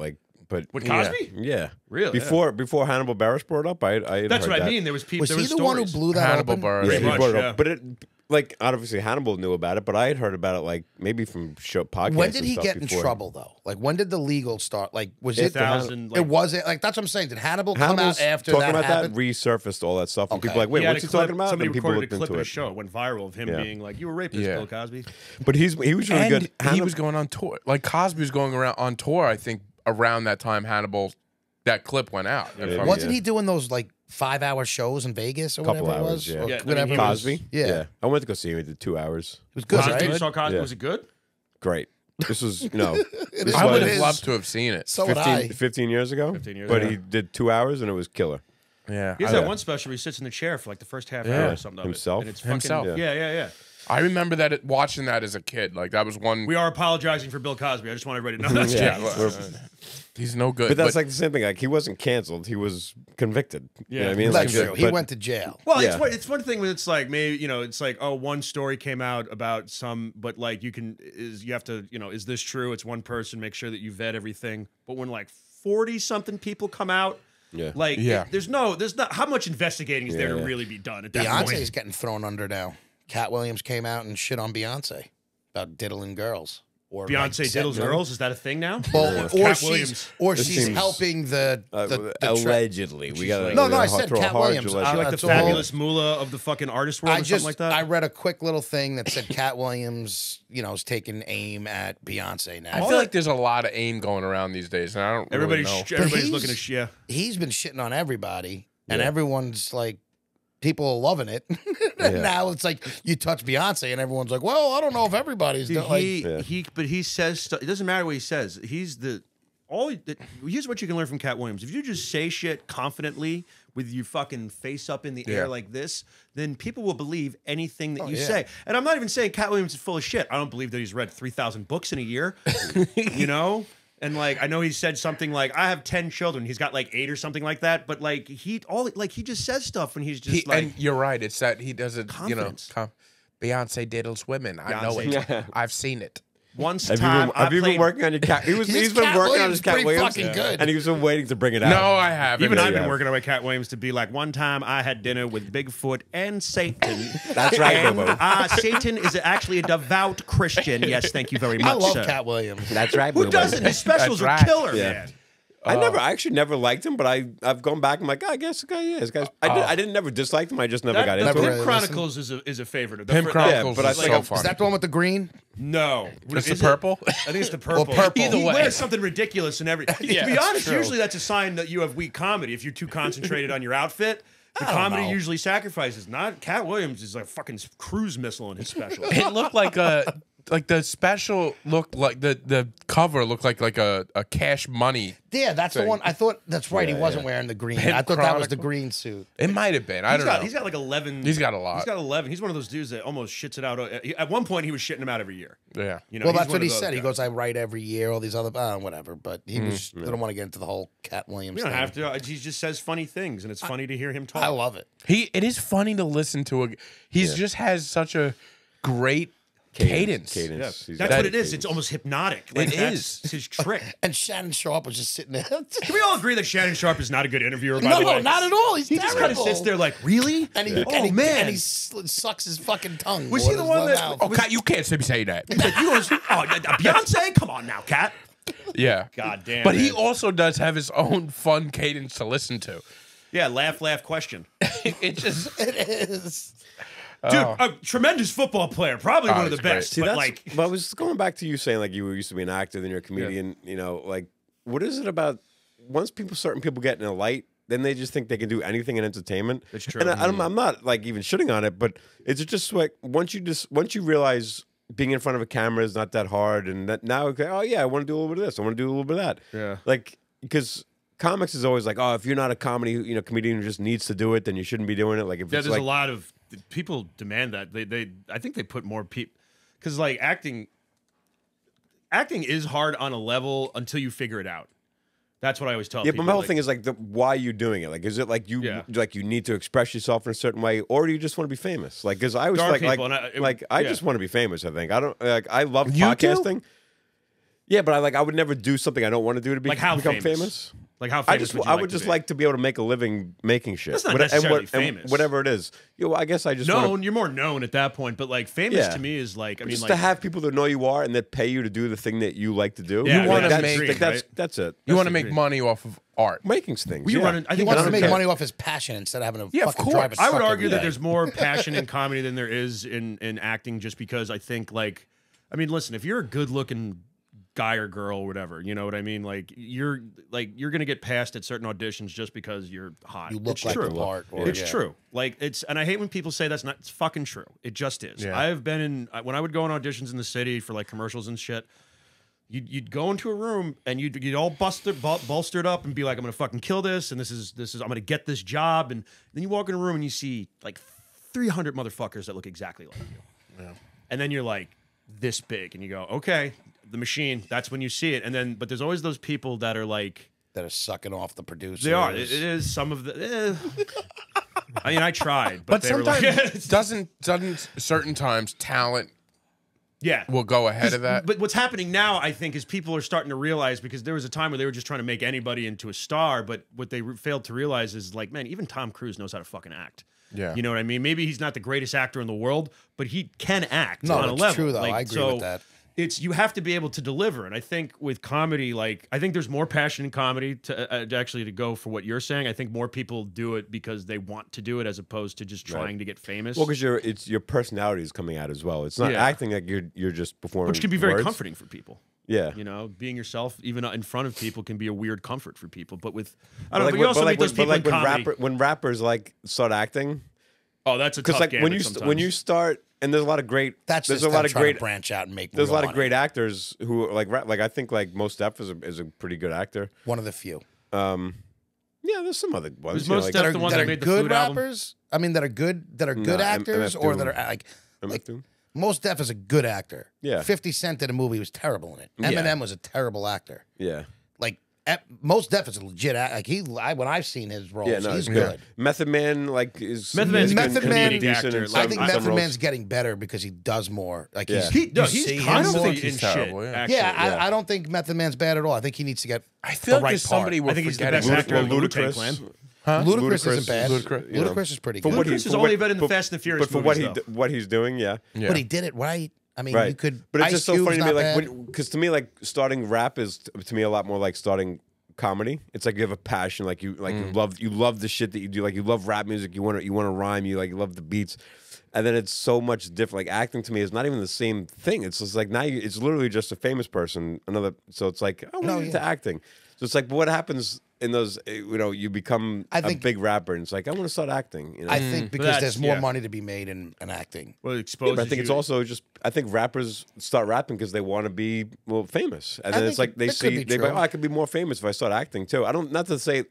but With Cosby? Yeah, Really? Before Hannibal Barris brought it up, I had That's heard what I that. mean. There was people. Was there he was the one who stories. blew that Hannibal open? Buress. Yeah, Pretty he much, brought it yeah. up, but it like obviously Hannibal knew about it, but I had heard about it like maybe from show podcasts. When did and he stuff get in before. trouble though? Like when did the legal start? Like was it? 2000, It wasn't like that's what I'm saying. Did Hannibal come Hannibal's out after talking that about happened? that resurfaced all that stuff, and Okay. people are like, wait, He had what's a he clip- talking about? Somebody And people recorded a looked clip into of it. the show. It went viral of him Yeah. being like, "You were a rapist, Yeah. Bill Cosby." But he was really And good. he was going on tour. Like Cosby was going around on tour. I think around that time Hannibal, that clip went out. Yeah. Wasn't he doing those like 5-hour shows in Vegas or Couple whatever it hours, was? yeah. Or Yeah, I mean, whatever. he it was? Cosby. Yeah. I went to go see him. He did 2 hours. It was good, Cosby, right? you saw Cosby. Yeah. Was it good? Great. This was no. It is I what would it have is. loved to have seen it. So would I. 15 years ago. 15 years But ago. he did 2 hours and it was killer. Yeah, He has I, that one special where he sits in the chair for like the first half Yeah. hour or something. Of Himself? It. And it's fucking, Himself. Yeah. I remember that watching that as a kid. Like that was one. We are apologizing for Bill Cosby. I just want everybody to know that. yeah, We're- he's no good. But that's like the same thing. Like he wasn't canceled. He was convicted. You know what I mean? That's Like, true. He but- went to jail. Well, Yeah. it's one thing when it's like maybe it's like one story came out about some, but like you have to is this true? It's one person. Make sure that you vet everything. But when like 40 something people come out, Yeah. like Yeah. there's not how much investigating is there to Yeah. really be done at that Beyonce's point? getting thrown under now. Cat Williams came out and shit on Beyonce about diddling girls. Or Beyonce like, diddles girls. Is that a thing now? Well, Cat Williams. This she's seems- helping the allegedly. We got No, I said Cat Williams. She like the That's all. fabulous mullah of the fucking artist world or something like that. I read a quick little thing that said Cat Williams, is taking aim at Beyonce now. I feel like there's a lot of aim going around these days, and I don't really know. Everybody's he's- looking at yeah. He's been shitting on everybody, and Yeah. everyone's like, people are loving it. And now it's like you touch Beyonce, and everyone's like, well, I don't know if everybody's Dude, like. but he says stuff. It doesn't matter what he says. He's the here's what you can learn from Cat Williams. If you just say shit confidently with your fucking face up in the air like this, then people will believe anything that you say. And I'm not even saying Cat Williams is full of shit. I don't believe that he's read 3,000 books in a year, you know? And like, I know he said something like, I have 10 children. He's got like 8 or something like that. But like, he just says stuff and he's just like. And you're right. It's that he doesn't, confidence. Beyonce diddles women. I know it. I've seen it. Have you been working on your cat? He's been working on his Cat Williams, fucking good. and he's been waiting to bring it out. No, I haven't. Even I've been working on my Cat Williams to be like, one time I had dinner with Bigfoot and Satan. That's right, and, Bobo. Satan is actually a devout Christian. Yes, thank you very much, I love sir. Cat Williams. That's right, Who Bobo. doesn't? His specials That's are right. killer, Yeah. man. I actually never liked him, but I've gone back. I'm like, I guess the guy is. I didn't never dislike him. I just never got into Pimp it. really Chronicles is a favorite. Pimp Yeah, Chronicles but I is think so I'm- funny. Is that the one with the green? No, It's Is the it? purple? I think it's the purple. purple. Either He way. wears something ridiculous and everything. Yeah, To be that's honest, true. usually that's a sign that you have weak comedy. If you're too concentrated on your outfit, the comedy know. usually sacrifices. Not Cat Williams is like a fucking cruise missile in his special. It looked like the special looked like the cover looked like a Cash Money. Yeah, that's the one. I thought that's right. he wasn't wearing the green. Pimp I thought that was the Chronicle. green suit. It might have been. I don't know. He's got like 11. He's got a lot. He's got 11. He's one of those dudes that almost shits it out. At one point, he was shitting him out every year. Yeah. You know, Well, he's that's one what he of those said. He guys. goes, I write every year, all these other, whatever. But he was, I don't want to get into the whole Cat Williams You don't thing. have to. He just says funny things, and it's funny to hear him talk. I love it. It is funny to listen to. He's just has such a great cadence. Yeah. Cadence. He's That's got what it is. cadence. It's almost hypnotic. Like, It that's is. his trick. And Shannon Sharp was just sitting there. Can we all agree that Shannon Sharp is not a good interviewer? By No, the way, not at all. He's He just kind of terrible. sits there like, really? And he, oh and he, man, and he sucks his fucking tongue. Was with he the his one little that- mouth. Oh, Kat, you can't say that. you goes, Beyonce, come on now, Cat. Yeah. God damn. But he man. also does have his own fun cadence to listen to. yeah, laugh, question, It just It is. dude. A tremendous football player, probably one of the he's great. best. See, but that's, like, but I was going back to you saying like you used to be an actor, then you're a comedian. You know, like what is it about? Once certain people get in a light, then they just think they can do anything in entertainment. That's true. And I'm not like even shitting on it, but it's just like once you realize being in front of a camera is not that hard, and that now okay, oh yeah, I want to do a little bit of this, I want to do a little bit of that. Yeah. Like because comics is always like, oh, if you're not a comedian who just needs to do it, then you shouldn't be doing it. Like if yeah, it's there's like a lot of people demand that. I think they put more people because like acting is hard on a level until you figure it out. That's what I always tell yeah, people. but my whole like, thing is like why are you doing it? Like, is it like you Yeah. like you need to express yourself in a certain way, or do you just want to be famous? Like, because I was There are like, people, and I yeah. just want to be famous. I think I don't like I love You do? podcasting. Yeah, but I would never do something I don't want to do to Like how become famous? Like how I famous just would you would to just be? like to be able to make a living making shit. That's not What- necessarily and famous. whatever it is. I guess I just known. wanna, You're more known at that point, but like famous Yeah. to me is like I mean just like to have people that know you are and that pay you to do the thing that you like to do. Yeah, You wanna that's, make- like, that's it. you want to the make dream. money off of art. Making things. Well, you yeah. run it- I He think wants that's to make okay. money off his passion instead of having to Yeah, of fucking drive a course. I would truck argue every that day. there's more passion in comedy than there is in acting, just because I think like, I mean, listen, if you're a good looking guy or girl or whatever, you know what I mean? Like you're gonna get passed at certain auditions just because you're hot. You look It's like true. the part. Or, It's yeah. true. Like and I hate when people say that's not. It's fucking true. It just is. Yeah. I've been in when I would go on auditions in the city for like commercials and shit. You'd go into a room and you'd all bolstered up and be like, I'm gonna fucking kill this, and this is I'm gonna get this job, and then you walk in a room and you see like 300 motherfuckers that look exactly like you, and then you're like this big, and you go, okay, the machine. That's when you see it, and then but there's always those people that are like. That are sucking off the producers. They are. It is some of the. I mean, I tried, But they were sometimes like, doesn't certain times talent yeah, will go ahead of that. But what's happening now, I think, is people are starting to realize, because there was a time where they were just trying to make anybody into a star, but what they failed to realize is like, man, even Tom Cruise knows how to fucking act. Yeah. You know what I mean? Maybe he's not the greatest actor in the world, but he can act No, on a it's level. true, though. Like, I agree so with that. It's you have to be able to deliver, and I think with comedy, like I think there's more passion in comedy to actually to go for what you're saying. I think more people do it because they want to do it as opposed to just trying to get famous. Well, because your personality is coming out as well. It's not Yeah. acting like you're just performing. which can be very words. comforting for people. Yeah. You know, being yourself, even in front of people, can be a weird comfort for people. But with, I don't know, Like but you also meet those but people in when comedy. when rappers like start acting, Oh, that's a because tough like gambit when you start, and there's a lot of great. That's there's just a lot of trying great to branch out and make. There's a real lot of money. great actors who like I think like Mos Def is a pretty good actor. One of the few. Yeah, there's some other ones. Was you know, Mos like, Def the one that made the good Flute album? rappers. I mean, that are good No, actors, MF or that Doom. are like MF Doom? Mos Def is a good actor. Yeah. 50 Cent did a movie, he was terrible in it. Yeah. Eminem was a terrible actor. Yeah. Like Mos Def is a legit like when I've seen his roles, Yeah, no, he's it's good. Method Man, like is Method Man's a good Method Man- comedic decent actor. in some- I think in some Method roles. Man's getting better because he does more. Like Yeah. he's He's see him constantly more. think he's in terrible, shit. yeah. Actually. Yeah, I don't think Method Man's bad at all. I think he needs to get I feel the like right there's somebody part. we're I think he's the forgetting. best actor in the Ludacris. Wu-Tang Clan. Ludacris isn't bad. Ludacris, you know. Ludacris is pretty For good. what Ludacris he- has for only what- been in the but- Fast and the Furious But for what movies, what he's doing, yeah. Yeah. But he did it right. I mean, Right. you could. But it's Ice just so Cube's funny to me, not like, bad. because to me, like, starting rap is to me a lot more like starting comedy. It's like you have a passion, like you love the shit that you do, like you love rap music. You want to rhyme, you love the beats, and then it's so much different. Like acting to me is not even the same thing. It's just like now it's literally just a famous person. So it's like I want to get into acting. So it's like, but what happens in those? You become I a think- big rapper, and it's like I want to start acting. You know? I think because That's- there's more yeah. money to be made in acting. Well, it Yeah, exposes but I think it's you- also just I think rappers start rapping because they want to be famous, and I then it's think like they that could see be they go, true. oh, I could be more famous if I start acting too. I don't not to say,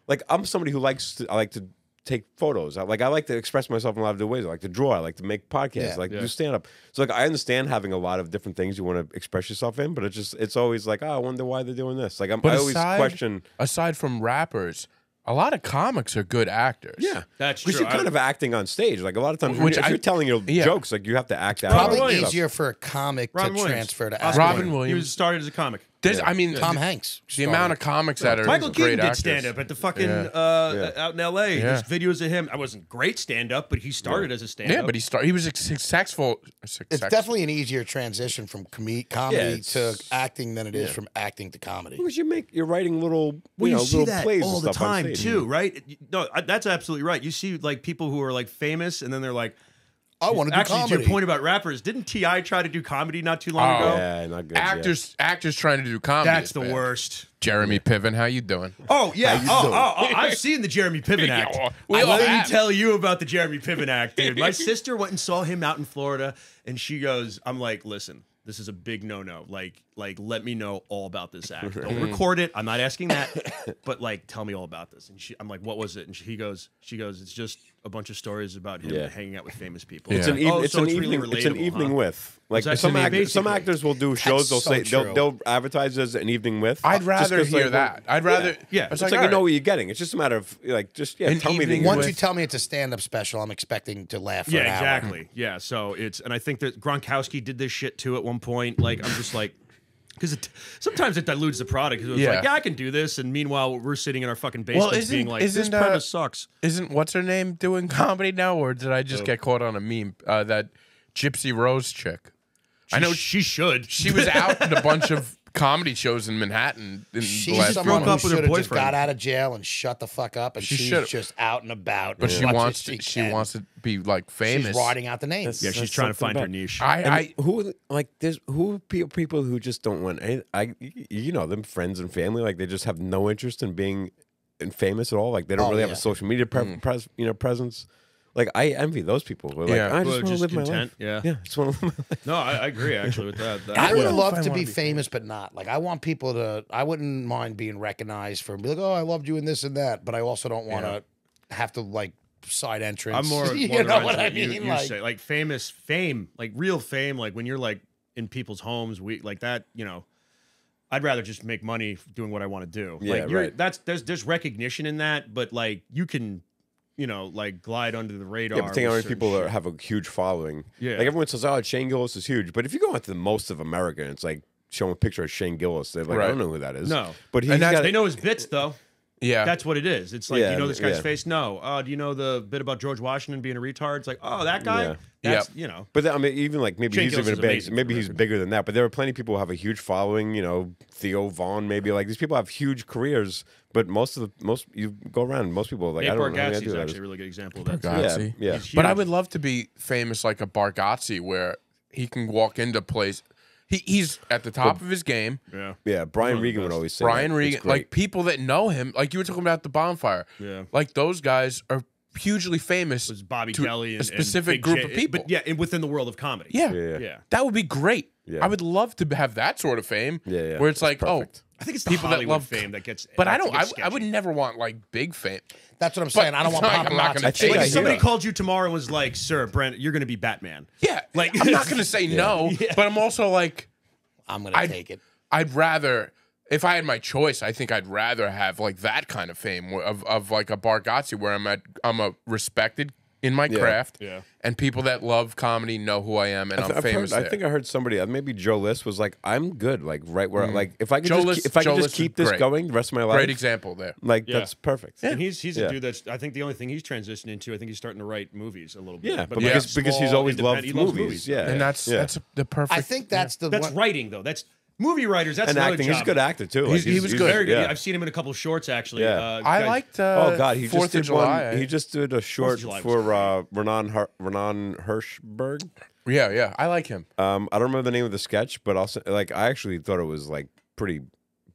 like I'm somebody who I like to take photos. I like to express myself in a lot of different ways. I like to draw. I like to make podcasts. Yeah. I like to do stand up. So like I understand having a lot of different things you want to express yourself in, but it's always like, oh, I wonder why they're doing this. Like I always question. Aside from rappers, a lot of comics are good actors. Yeah, That's because true. you're kind of acting on stage. Like a lot of times, if you're telling your yeah. jokes, like you have to act out. Probably Robin Williams. easier for a comic Robin to Williams. transfer to Oscar acting. Robin He Williams. was started as a comic. I mean, Tom Hanks. the amount of comics that are Michael great Keaton did actors. stand up at the fucking Yeah. out in L.A. Yeah. There's videos of him. I wasn't great stand up, but he started as a stand up. Yeah, but he was successful. It's definitely an easier transition from comedy it's- to acting than it is from acting to comedy. Because you're writing little, Well, you little see that plays all and the stuff on time stage. too, right? No, that's absolutely right. You see like people who are like famous, and then they're like, I want to do actually, comedy. to your point about rappers, didn't Ti try to do comedy not too long ago? Yeah, not good. actors trying to do comedy. That's is the bad. worst. Jeremy Piven, how you doing? Oh yeah. I've seen the Jeremy Piven act. we all Let me have. tell you about the Jeremy Piven act, dude. My sister went and saw him out in Florida, and she goes, "I'm like, listen, this is a big no-no. Like, let me know all about this act. Don't record it. I'm not asking that, but like, tell me all about this." And I'm like, "What was it?" And she goes, "It's just a bunch of stories about him hanging out with famous people." It's Yeah. an, even, it's so an really evening. It's an relatable, evening huh? with. Like That's some what I mean, some basically. actors will do shows. They'll so say true. they'll advertise as an evening with. I'd just rather 'cause, hear like, that. I'd rather. Yeah. It's It's like all you know right. what you're getting. It's just a matter of like just An tell me the evening Once with- you tell me it's a stand-up special, I'm expecting to laugh for Yeah, an hour. exactly. Yeah, so and I think that Gronkowski did this shit too at one point. Like, I'm just like, because sometimes it dilutes the product. 'Cause it was Yeah. like, yeah, I can do this, and meanwhile we're sitting in our fucking basement isn't- being like, this isn't, premise sucks. Isn't what's her name doing comedy now, or did I just get caught on a meme? That Gypsy Rose chick. I know she should. she was out in a bunch of comedy shows in Manhattan. In the She's last someone broke who up with her should have just boyfriend. got out of jail and shut the fuck up, and She she's should've. just out and about. but as she much wants as to. She can. wants to be like famous. She's riding out the names. Yeah, she's That's trying to something find her about- niche. I Who like there's people who just don't want any, you know them friends and family, like they just have no interest in being famous at all. Like they don't Oh, really have yeah. a social media presence. Like I envy those people. Who are like, Yeah. I Who are just want to just live my content, life. yeah. I just want to live my life. No, I agree actually with that. I would know if love I to wanna be be famous, but not. Like, I want people to, I wouldn't mind being recognized for, be like, oh, I loved you in this and that, but I also don't want to have to, like, side entrance. I'm more you along the know lines what of I what you mean? Like, say. Like fame, like real fame, like when you're like in people's homes, like that, you know. I'd rather just make money doing what I want to do. Yeah, like right. There's recognition in that, but like you can, you know, like glide under the radar. Yeah, but think how with many certain people shit. have a huge following. Yeah. Like everyone says, oh, Shane Gillis is huge. But if you go into the most of America, and it's like showing a picture of Shane Gillis, they're like, I Right. don't know who that is. No. But he's And that's- got They know his bits though. yeah. That's what it is. It's like, Yeah, do you know this guy's yeah. face? No. Do you know the bit about George Washington being a retard? It's like, oh, that guy? Yeah. That's, Yep. you know. But I mean, even like maybe Shane he's Gillis even is big. amazing Maybe for he's record. bigger than that. But there are plenty of people who have a huge following. You know, Theo Vaughn. Maybe like these people have huge careers. But most you go around. Most people are like Nate I don't know how Bargatze to is do actually a that. really good example of that. too. Bargatze. Yeah, yeah. He's But I huge. would love to be famous like a Bargatze, where he can walk into place. He's at the top of his game. Yeah. Yeah, Brian One of the Regan would best. always say Brian that. It's Regan, great. like people that know him, like you were talking about the bonfire. Yeah. Like those guys are hugely famous was Bobby to Kelly and a specific Big group J- of people. but yeah, and within the world of comedy. Yeah. That would be great. Yeah. I would love to have that sort of fame. Yeah. Where it's That's like, perfect. I think it's the people that Hollywood love fame that gets. but I that don't. gets I would sketchy. never want like big fame. That's what I'm saying. I don't it's want not like I'm not paparazzi. gonna think Like I if somebody hear. called you tomorrow and was like, "Sir, Brent, you're going to be Batman." Yeah, Like- I'm not gonna say no, but I'm also like, I'm gonna take it. I'd rather, if I had my choice, I think I'd rather have like that kind of fame of like a Bargatze, where I'm a respected in my craft, and people that love comedy know who I am, and I'm famous. I think I heard somebody, maybe Joe List was like, "I'm good, like right where, like if I could Joe just, List keep is this great. going the rest of my life." Great example there. Like that's perfect. And he's a dude that's. I think the only thing he's transitioning into, I think he's starting to write movies a little bit. Yeah, but because like he's small, always loved independent- he loves movies. Yeah, And that's the perfect. I think that's the That's one. writing though. That's movie writers. That's and another acting. job. He's a good actor too. He was good. Very good. Yeah. I've seen him in a couple of shorts actually. Yeah. I guys- liked. Oh God, he 4th just of did July. one. He just did a short July was for Renan Hirschberg. Yeah, I like him. I don't remember the name of the sketch, but also like I actually thought it was like pretty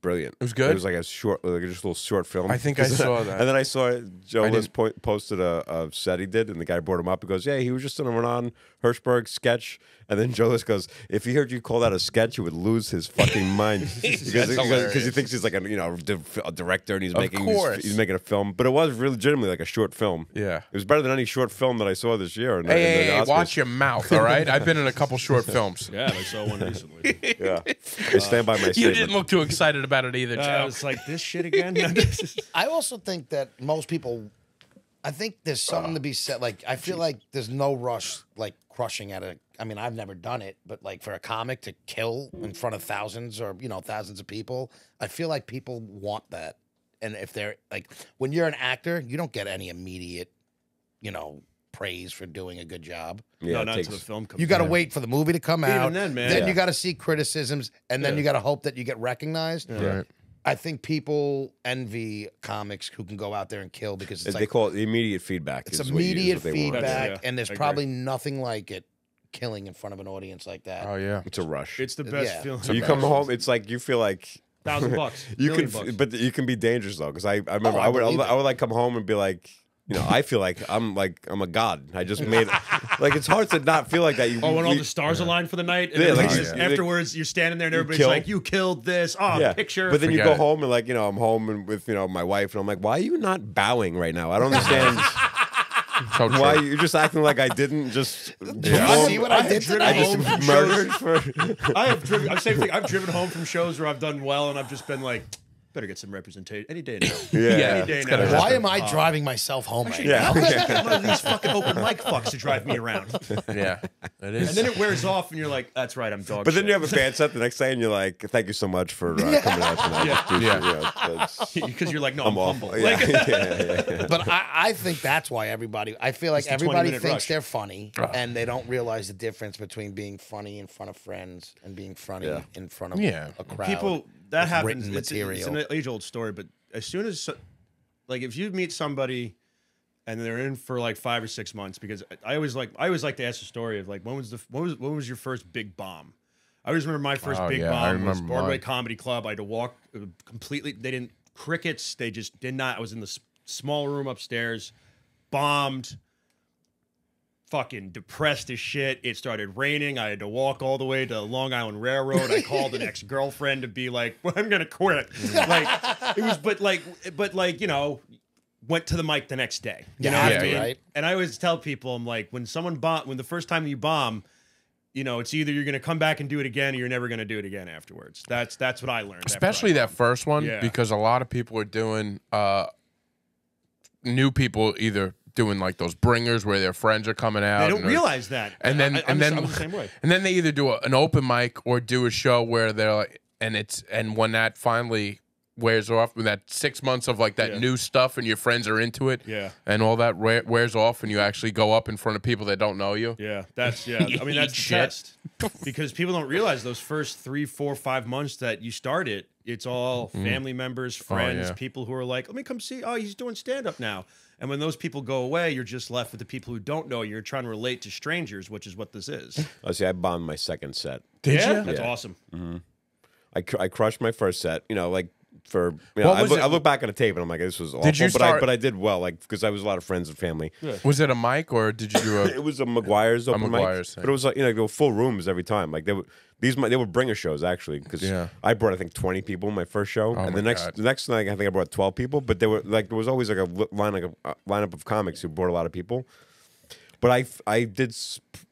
brilliant. It was good? It was like a short, like just a little short film. I think I saw that. And then I saw Joe I List posted a set he did, and the guy brought him up. He goes, "Yeah, he was just in a Renan Hirschberg sketch." And then Joe List goes, "If he heard you call that a sketch, he would lose his fucking mind because he thinks he's like a director and he's making a film. But it was really legitimately like a short film. Yeah. It was better than any short film that I saw this year. Hey, watch your mouth, all right? I've been in a couple short films. Yeah, I saw one recently. Yeah, I stand by my You statement. didn't look too excited about it either, I Joe. was like, this shit again. I also think that most people, I think there's something to be said. Like, I feel like there's no rush, like crushing at a. I mean, I've never done it, but like for a comic to kill in front of thousands or thousands of people, I feel like people want that. And if they're like, when you're an actor, you don't get any immediate, praise for doing a good job. Yeah, No, it not takes- until the film comes. You got to wait for the movie to come out. then, man. Then Yeah. you got to see criticisms, and then you got to hope that you get recognized. Right. I think people envy comics who can go out there and kill because it's they like call it immediate feedback. it's is what you- is immediate what they want. feedback, Yeah, and there's I agree. probably nothing like it killing in front of an audience like that. Oh yeah. It's a rush. It's the best Yeah. feeling. So you come home, it's like you feel like $1,000, you $1,000,000 can, bucks. but you can be dangerous though. Because I remember I I would believe it. like come home and be like, I feel like I'm a god. I just made like it's hard to not feel like that. Oh, when all the stars align for the night, and Yeah, then like, just yeah. afterwards you're standing there and everybody's kill. like, "You killed this!" Oh, yeah. picture. But then you Forget go it. home and like I'm home and with my wife and I'm like, why are you not bowing right now? I don't understand. So true. Why you're just acting like I didn't just You see what I did driven tonight? home from murdered shows. for I have driven. I'm same thing. I've driven home from shows where I've done well, and I've just been like, "Better get some representation any day now." Yeah. Any day it's now. gotta Why am I driving myself home right Yeah. now? Get one of these fucking open mic fucks to drive me around, Yeah, it is. and then it wears off, and you're like, "That's right, I'm dog." But then shit." you have a band set the next day and you're like, thank you so much for coming out tonight. Yeah. because you're like, "No, I'm humble." Yeah. Like, yeah. But I think that's why everybody. I feel like the everybody 20-minute thinks rush. they're funny, and they don't realize the difference between being funny in front of friends and being funny in front of Yeah. a crowd. people that with happens. written It's material. an age-old story, but as soon as, like, if you meet somebody and they're in for like 5 or 6 months, because I always like to ask the story of like when was your first big bomb? I always remember my first Oh, big yeah, I bomb was remember Broadway mine. Comedy Club. I had to walk completely. They didn't crickets. They just did not. I was in the small room upstairs, bombed. Fucking depressed as shit. It started raining. I had to walk all the way to Long Island Railroad. I called an ex-girlfriend to be like, "Well, I'm gonna quit." Like it was, but like, went to the mic the next day. You know what Yeah, I mean? right. And I always tell people, I'm like, when the first time you bomb, it's either you're gonna come back and do it again, or you're never gonna do it again afterwards. That's what I learned. after Especially I that first one, Yeah. because a lot of people are doing new people either doing like those bringers where their friends are coming out. They don't realize that. And then I'm the same way. and then they either do an open mic or do a show where they're like, and when that finally wears off, when that 6 months of like that new stuff and your friends are into it, and all that wears off, and you actually go up in front of people that don't know you. Yeah, that's I mean, that's the Shit. test. Because people don't realize those first 3, 4, 5 months that you start it, it's all family members, friends, yeah. people who are like, "Let me come see. Oh, he's doing stand up now." And when those people go away, you're just left with the people who don't know. You're trying to relate to strangers, which is what this is. Oh, see, I bombed my second set. Did Yeah, you? that's Yeah. awesome. I crushed my first set. Like for you know, What was I it? look back at the tape and I'm like, this was awful. Did you start- but I did well, like because I was a lot of friends and family. Was it a mic or did you do a? It was a McGuire's open McGuire's mic, thing. but it was like there were full rooms every time. Like they were bringer shows actually because Yeah. I brought I think 20 people my first show, and my God. the next night I think I brought 12 people. But there was always like a lineup of comics who brought a lot of people. But I did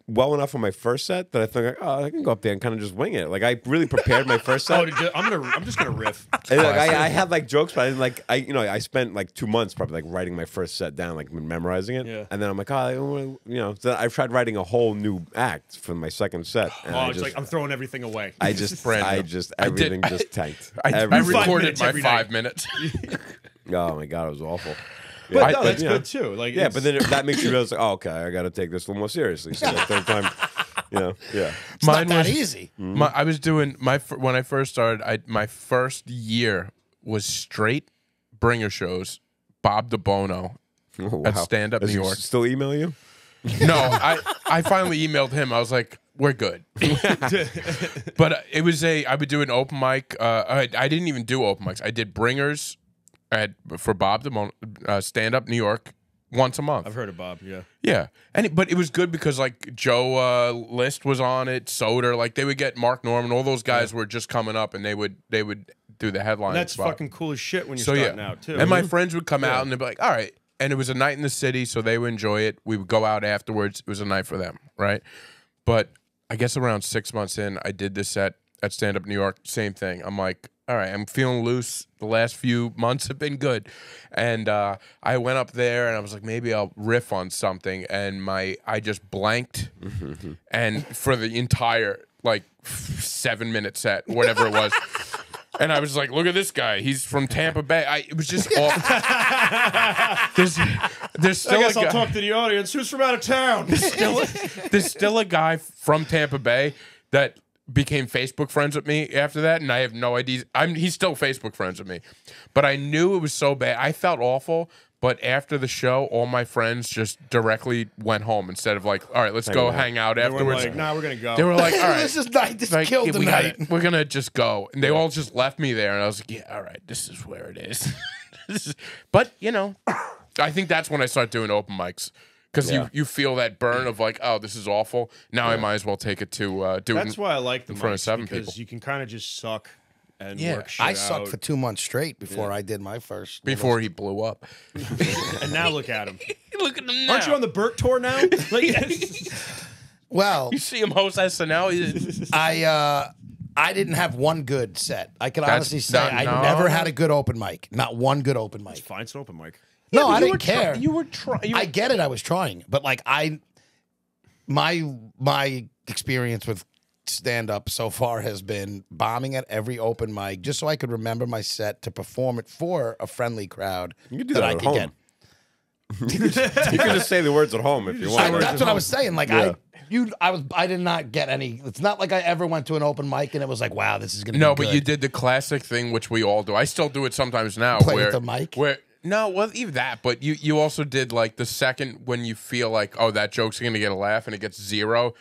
well enough on my first set that I think like, oh, I can go up there and kind of just wing it. Like I really prepared my first set. I'm just gonna riff. And, like, I had like jokes, but I didn't like I spent like 2 months probably like writing my first set down, like memorizing it. Yeah. And then I'm like, so I've tried writing a whole new act for my second set. And Oh, I it's just, like I'm throwing everything away. everything just tanked. I Everything. recorded minutes my every 5 night. minutes. Oh my god, it was awful. But no, that's you know, good too. Like, Yeah, it's- but then that makes you realize, like, oh, okay, I got to take this a little more seriously. So the third time, yeah. It's not that easy. I was doing when I first started. My first year was straight bringer shows. Bob DeBono Oh, at Stand Up Does New he York. still email you? No, I finally emailed him. I was like, "We're good." But I would do an open mic. I didn't even do open mics. I did bringers for Bob DeBono, Stand Up New York once a month. I've heard of Bob. Yeah. Yeah, but it was good because like Joe List was on it, Soder, like they would get Mark Norman, all those guys were just coming up, and they would do the headline. And that's spot. fucking cool as shit when you're So starting yeah, out too. and my friends would come out and they'd be like, "All right," and it was a night in the city, so they would enjoy it. We would go out afterwards. It was a night for them, right? But I guess around 6 months in, I did this set at Stand Up New York. Same thing. I'm like, all right, I'm feeling loose. The last few months have been good. And I went up there and I was like, maybe I'll riff on something. And I just blanked. And for the entire, like, 7-minute set, whatever it was. And I was like, look at this guy. He's from Tampa Bay. It was just awful. There's still I guess a I'll guy, talk to the audience. Who's from out of town? there's still a guy from Tampa Bay that became Facebook friends with me after that, and I have no idea. He's still Facebook friends with me, but I knew it was so bad. I felt awful. But after the show, all my friends just directly went home instead of like, all right, let's go hang out They were afterwards. like, nah, we're gonna go. They were like, all right, This is night. This like, killed yeah, the we night. we're gonna just go, and they all just left me there, and I was like, yeah, all right, this is where it is. But I think that's when I start doing open mics because you feel that burn of like, oh, this is awful. Now I might as well take it to do That's it. why I like the in front of mics, 7 because people. you can kind of just suck and Yeah. work shit I sucked out. for 2 months straight before I did my first. Before he blew up. And now look at him. Look at him now. Aren't you on the Burt tour now? Like, Well, You see him host SNL. I didn't have one good set. I can That's honestly say not- I no. never had a good open mic. Not one good open mic. fine, it's an open mic. No, I didn't care. You were trying. I get it. I was trying, but like my experience with stand up so far has been bombing at every open mic just so I could remember my set to perform it for a friendly crowd You could do that that I at could home. get. You can just say the words at home if you want. That's what I was saying. Like Yeah. I did not get any. It's not like I ever went to an open mic and it was like, wow, this is gonna No, be but good. you did the classic thing, which we all do. I still do it sometimes now. Play where with the mic? No, well, even that. But you also did like the second when you feel like, oh, that joke's gonna get a laugh and it gets 0.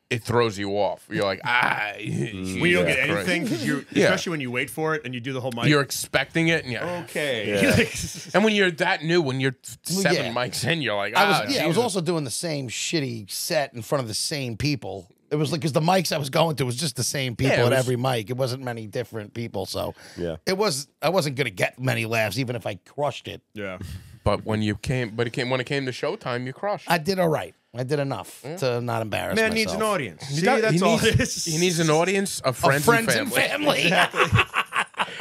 It throws you off. You're like, When you don't get anything, because Yeah. especially when you wait for it and you do the whole mic. You're expecting it, and okay. and when you're that new, when you're 7 yeah. mics in, you're like, I was Jesus. also doing the same shitty set in front of the same people. It was like because the mics I was going to was just the same people Yeah, it at was- every mic. It wasn't many different people, so Yeah. I wasn't gonna get many laughs even if I crushed it. Yeah. But when it came to showtime, you crushed. I did all right. I did enough to not embarrass Man myself. needs an audience. He See, does- that's he all needs, it is. He needs an audience of friends, Friends and family.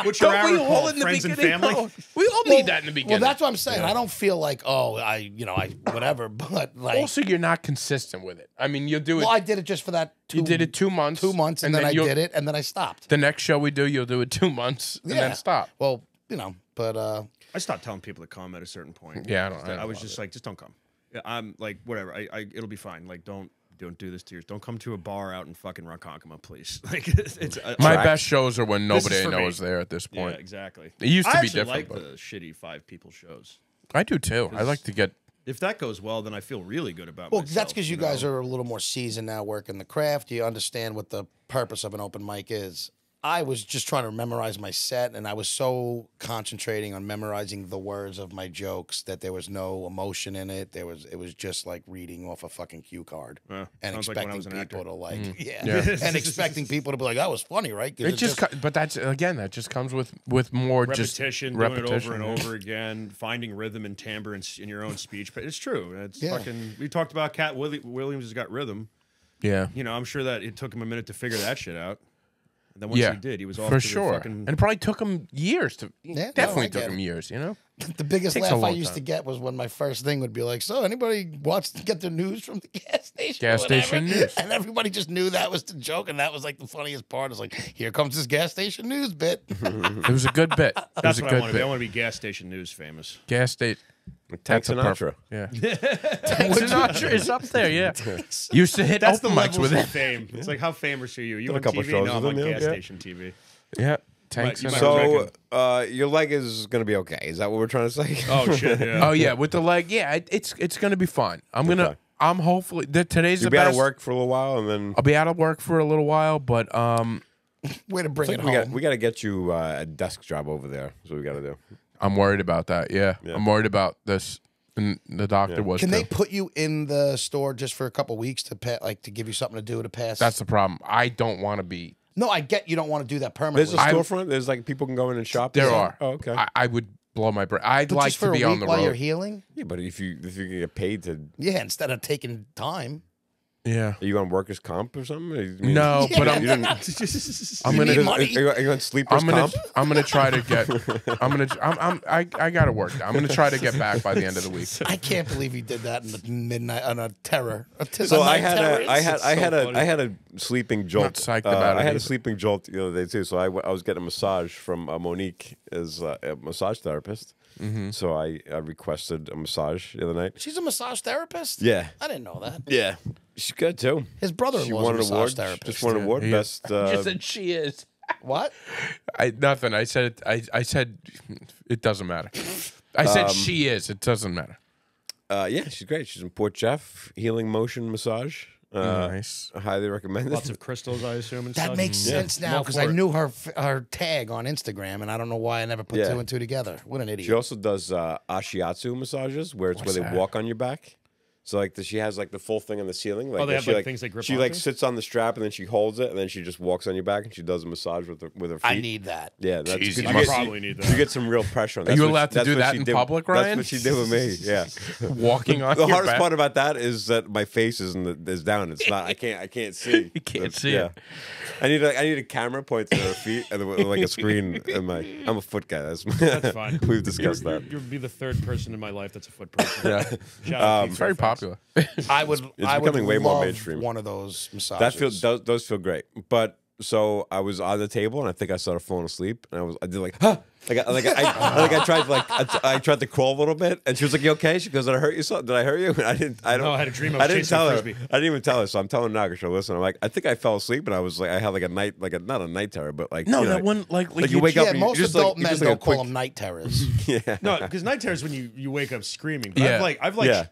What's your Don't we hour all called? in the Friends and beginning? family? though? We all need that in the Well, beginning. that's what I'm saying. I don't feel like I whatever, but like also, you're not consistent with it. I mean, you'll do it. well, I did it just for that. You did it 2 months. 2 months, and then I you'll- did it, and then I stopped. The next show we do, you'll do it 2 months and then stop. Well, but I stopped telling people to come at a certain point. Yeah, I don't I was love just like, just don't come. Yeah, I'm like, whatever. It'll be fine. Like, don't do this to yours. Don't come to a bar out in fucking Ronkonkoma, please. Like, it's My best shows are when This is nobody I for know me. is there at this Yeah, point. exactly. It used to I be actually different, like but- the shitty 5 people shows. I do too. I like to get. If that goes well, then I feel really good about well, myself. that's because you guys know? are a little more seasoned now, working the craft. You understand what the purpose of an open mic is. I was just trying to memorize my set, and I was so concentrating on memorizing the words of my jokes that there was no emotion in it. It was just like reading off a fucking cue card and sounds like when I expecting was an people actor. to like, Yeah. and expecting people to be like, "That was funny, right?" 'Cause It just, but that's again, that just comes with more Repetition, just doing repetition. it over and over again, finding rhythm and timbre in your own speech. But it's true. It's Yeah. fucking. We talked about Cat Williams has got rhythm. Yeah, You know, I'm sure that it took him a minute to figure that shit out. And then once yeah, he did, he was off for to sure. the fucking. And it probably took him years to. Yeah, no, Definitely I took get him it. years. You know. The biggest Takes a laugh I long used time. to get was when my first thing would be like, "So anybody get their news from the gas station?" or Gas station whatever?" news. And everybody just knew that was the joke, and that was like the funniest part. It's like, here comes this gas station news bit. It was a good bit. It That's was a what I good want to be. I bit. want to be gas station news famous. Gas station. Tank That's a Sinatra. Yeah. Tank Sinatra is up there. Yeah. Used to hit That's the open mics levels with of it. fame. It's like, how famous are you? You Did a on couple TV? shows No, I'm with on him, yeah. gas Yeah. station TV. Yeah. Tank You might Sinatra. So your leg is gonna be okay. Is that what we're trying to say? Oh shit! Yeah. Oh yeah, with the leg. Yeah, it's gonna be fine. Okay. I'm hopefully today's You'll the be out best. of work for a little while, and then I'll be out of work for a little while, but Way to bring it's it like home. we got to get you a desk job over there. That's what we got to do. I'm worried about that. Yeah. Yeah. I'm worried about this. And the doctor was. Can too. they put you in the store just for a couple weeks to to give you something to do to pass? That's the problem. I don't want to be. no, I get you don't want to do that There's permanently. a storefront. There's like people can go in and shop. There Yeah. are. Oh, okay. I would blow my brain. I'd But like just for to be a on week the while you're road. healing. Yeah, but if you can get paid to, Yeah, instead of taking time. Yeah. are you on workers' comp or something? I mean, No, but I'm. you didn't. I'm need gonna. money. Are you on sleepers I'm gonna. comp? I'm gonna try to get. I gotta work. I'm gonna try to get back by the end of the week. I can't believe he did that in the midnight on a terror. So I had a sleeping jolt. Not psyched about it I had either. a sleeping jolt the other day too. So I was getting a massage from Monique as a massage therapist. Mm-hmm. So I requested a massage the other night. She's a massage therapist? Yeah, I didn't know that. yeah, she's good too. His brother-in-law's She a won an massage award. therapist. Just won an award. He is. Best. Just said she is. What? Nothing. I said. I said. It doesn't matter. I said she is. It doesn't matter. Yeah, she's great. She's in Port Jeff, healing motion massage. Nice. I highly recommend it. Lots of crystals, I assume. And That stuff. makes sense now All because for I it. knew her tag on Instagram, and I don't know why I never put Yeah. two and two together. What an She idiot! also does ashiatsu massages, where it's What's where they that? walk on your back. So like she has like the full thing on the ceiling. Like, Oh, they have, she, like, things they grip She like onto? sits on the strap and then she holds it and then she just walks on your back and she does a massage with her feet. I need that. Yeah, that's Jesus. good. I You must- get- probably need that. You get some real pressure on. Are you That's what allowed to that's do what that she in did- public, Ryan? That's what she did with me. Yeah. Walking on The your hardest back. part about that is that my face is down. It's not. I can't see. You can't But, see yeah. it. I need a camera pointed at her feet and then like a screen. In my I'm a foot guy. That's fine. We've discussed that. You'll be the third person in my life that's a foot person. Yeah. Shout out Pete It's very Fairfax. popular. I would. It's I would becoming way more love mainstream. one of those massages. That does feel great. But so I was on the table and I think I started falling asleep and I did like huh. I tried to crawl a little bit and she was like, "You okay?" She goes, "Did I hurt you? Did I hurt you?" And I didn't. No, I had a dream I was didn't chasing a tell her. frisbee. I didn't even tell her. So I'm telling her now. She'll listen. I'm like, I think I fell asleep and I was like, I had like a night, not a night terror, but like No, you know, that one like you wake up. Yeah, and you most just adult like, men just like don't a quick, call them night terrors. Yeah. No, because night terror is when you wake up screaming. But Yeah. I've like Yeah.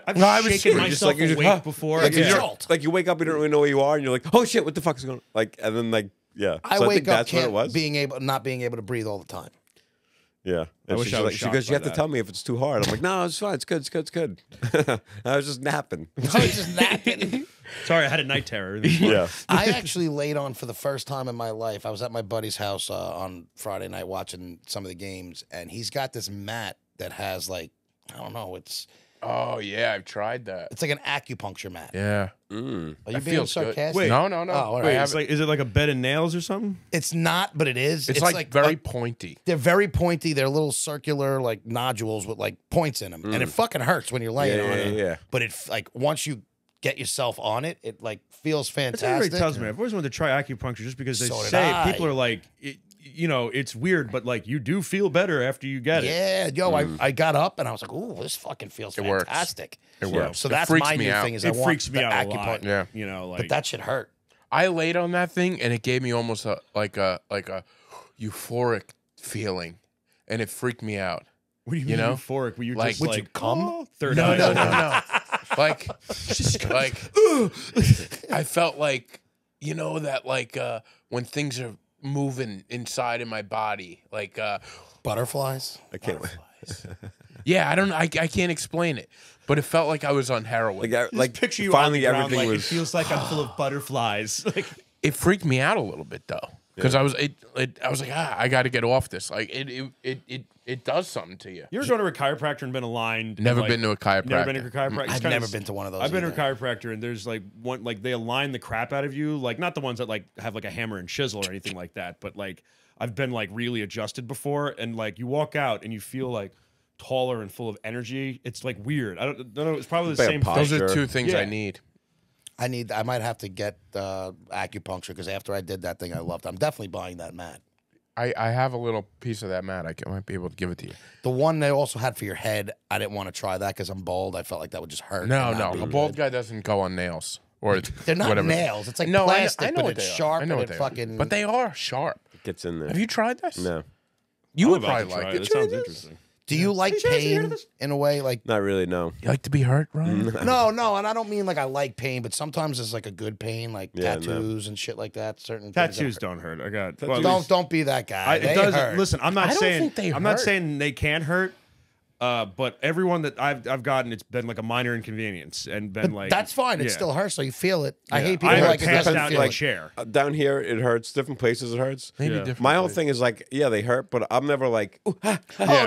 I've No, I was shaken screaming. myself you just, awake huh? before. Like, Yeah. you don't- Jolt. like you wake up, you don't really know where you are, and you're like, "Oh shit, what the fuck is going on?" Like, and then like, yeah. I So wake think up that's what it was. not being able to breathe all the to Yeah. And wish she's I was like, she shocked goes, "You by have to that. tell me if it's too hard." I'm like, "No, it's fine. It's good. It's good. I was just napping." I was just napping. Sorry, I had a night terror. Yeah. I actually laid on for the first time in my life. I was at my buddy's house on Friday night watching some of the games, and he's got this mat that has like, I don't know, it's Oh yeah, I've tried that. like an acupuncture mat. Yeah. Are you That being feels good. sarcastic? Wait. No. Oh, all right. Wait, I it's like, is it like a bed of nails or something? It's not, but it is. It's like very pointy. They're very pointy. They're little circular like nodules with like points in them, and it fucking hurts when you're laying on it. Yeah. But it like once you get yourself on it, it like feels That's what everybody fantastic. tells me. I've always wanted to try acupuncture just because they So did say I. people are like, it's weird, but like you do feel better after you get it. Yeah, yo, I got up and I was like, "Ooh, this fucking feels It works. fantastic." It works. So It that's freaks my me new out. thing is It I want freaks me the out a lot. acupuncture. Yeah. You know, like But that should hurt. I laid on that thing and it gave me almost a euphoric feeling, and it freaked me out. what do you you mean know? euphoric? Were you Like- just Would like you come? "Oh, third No, eye? no. like I felt like that like when things are moving inside in my body, like Butterflies. I can't. yeah, I don't know, I can't explain it, but it felt like I was on heroin. Like Picture you finally on the ground, everything like, was. it feels like I'm full of butterflies. Like, It freaked me out a little bit though, because I was like, I got to get off this. Like it does something to you. you ever gone to a chiropractor and been aligned? Never like, been to a chiropractor. Never been to a chiropractor. It's I've kinda never been to one of those I've been to a either. chiropractor, and there's like one, like they align the crap out of you, like not the ones that like have like a hammer and chisel or anything like that, but like I've been like really adjusted before, and like you walk out and you feel like taller and full of energy. It's like weird. I don't know. It's probably the Better same. posture. Those are two things Yeah. I need. I might have to get acupuncture because after I did that thing, I loved it. I'm definitely buying that mat. I have a little piece of that mat. Might be able to give it to you. The one they also had for your head, I didn't want to try that because I'm bald. I felt like that would just hurt. No, and not no, be a bald good. guy doesn't go on nails or They're not whatever. nails. It's like No, plastic, I know but what it's they are. sharp I know and what it they fucking. are. But they are sharp. Gets in there. Have you tried this? No, You I'm would about to probably try like it. it. It sounds interesting. Do you like you guys hear pain this? in a way? Like not really. No. You like to be hurt, Ryan? no, and I don't mean like I like pain, but sometimes it's like a good pain, like Yeah, no. tattoos and shit like that. Certain things Tattoos that don't hurt. I got. Tattoos- Well, don't be that guy. it They does. hurt. Listen, I'm not I don't saying think they I'm not hurt. saying they can hurt. But everyone that I've gotten, it's been like a minor inconvenience and been like That's fine. It yeah. still hurts, so you feel it. I Yeah. hate people I who like like it passed doesn't out feel in a it. chair. Down here, it hurts. Different places, it hurts. Maybe Yeah. different. My whole places. thing is like, yeah, they hurt, but I'm never like, ooh, Oh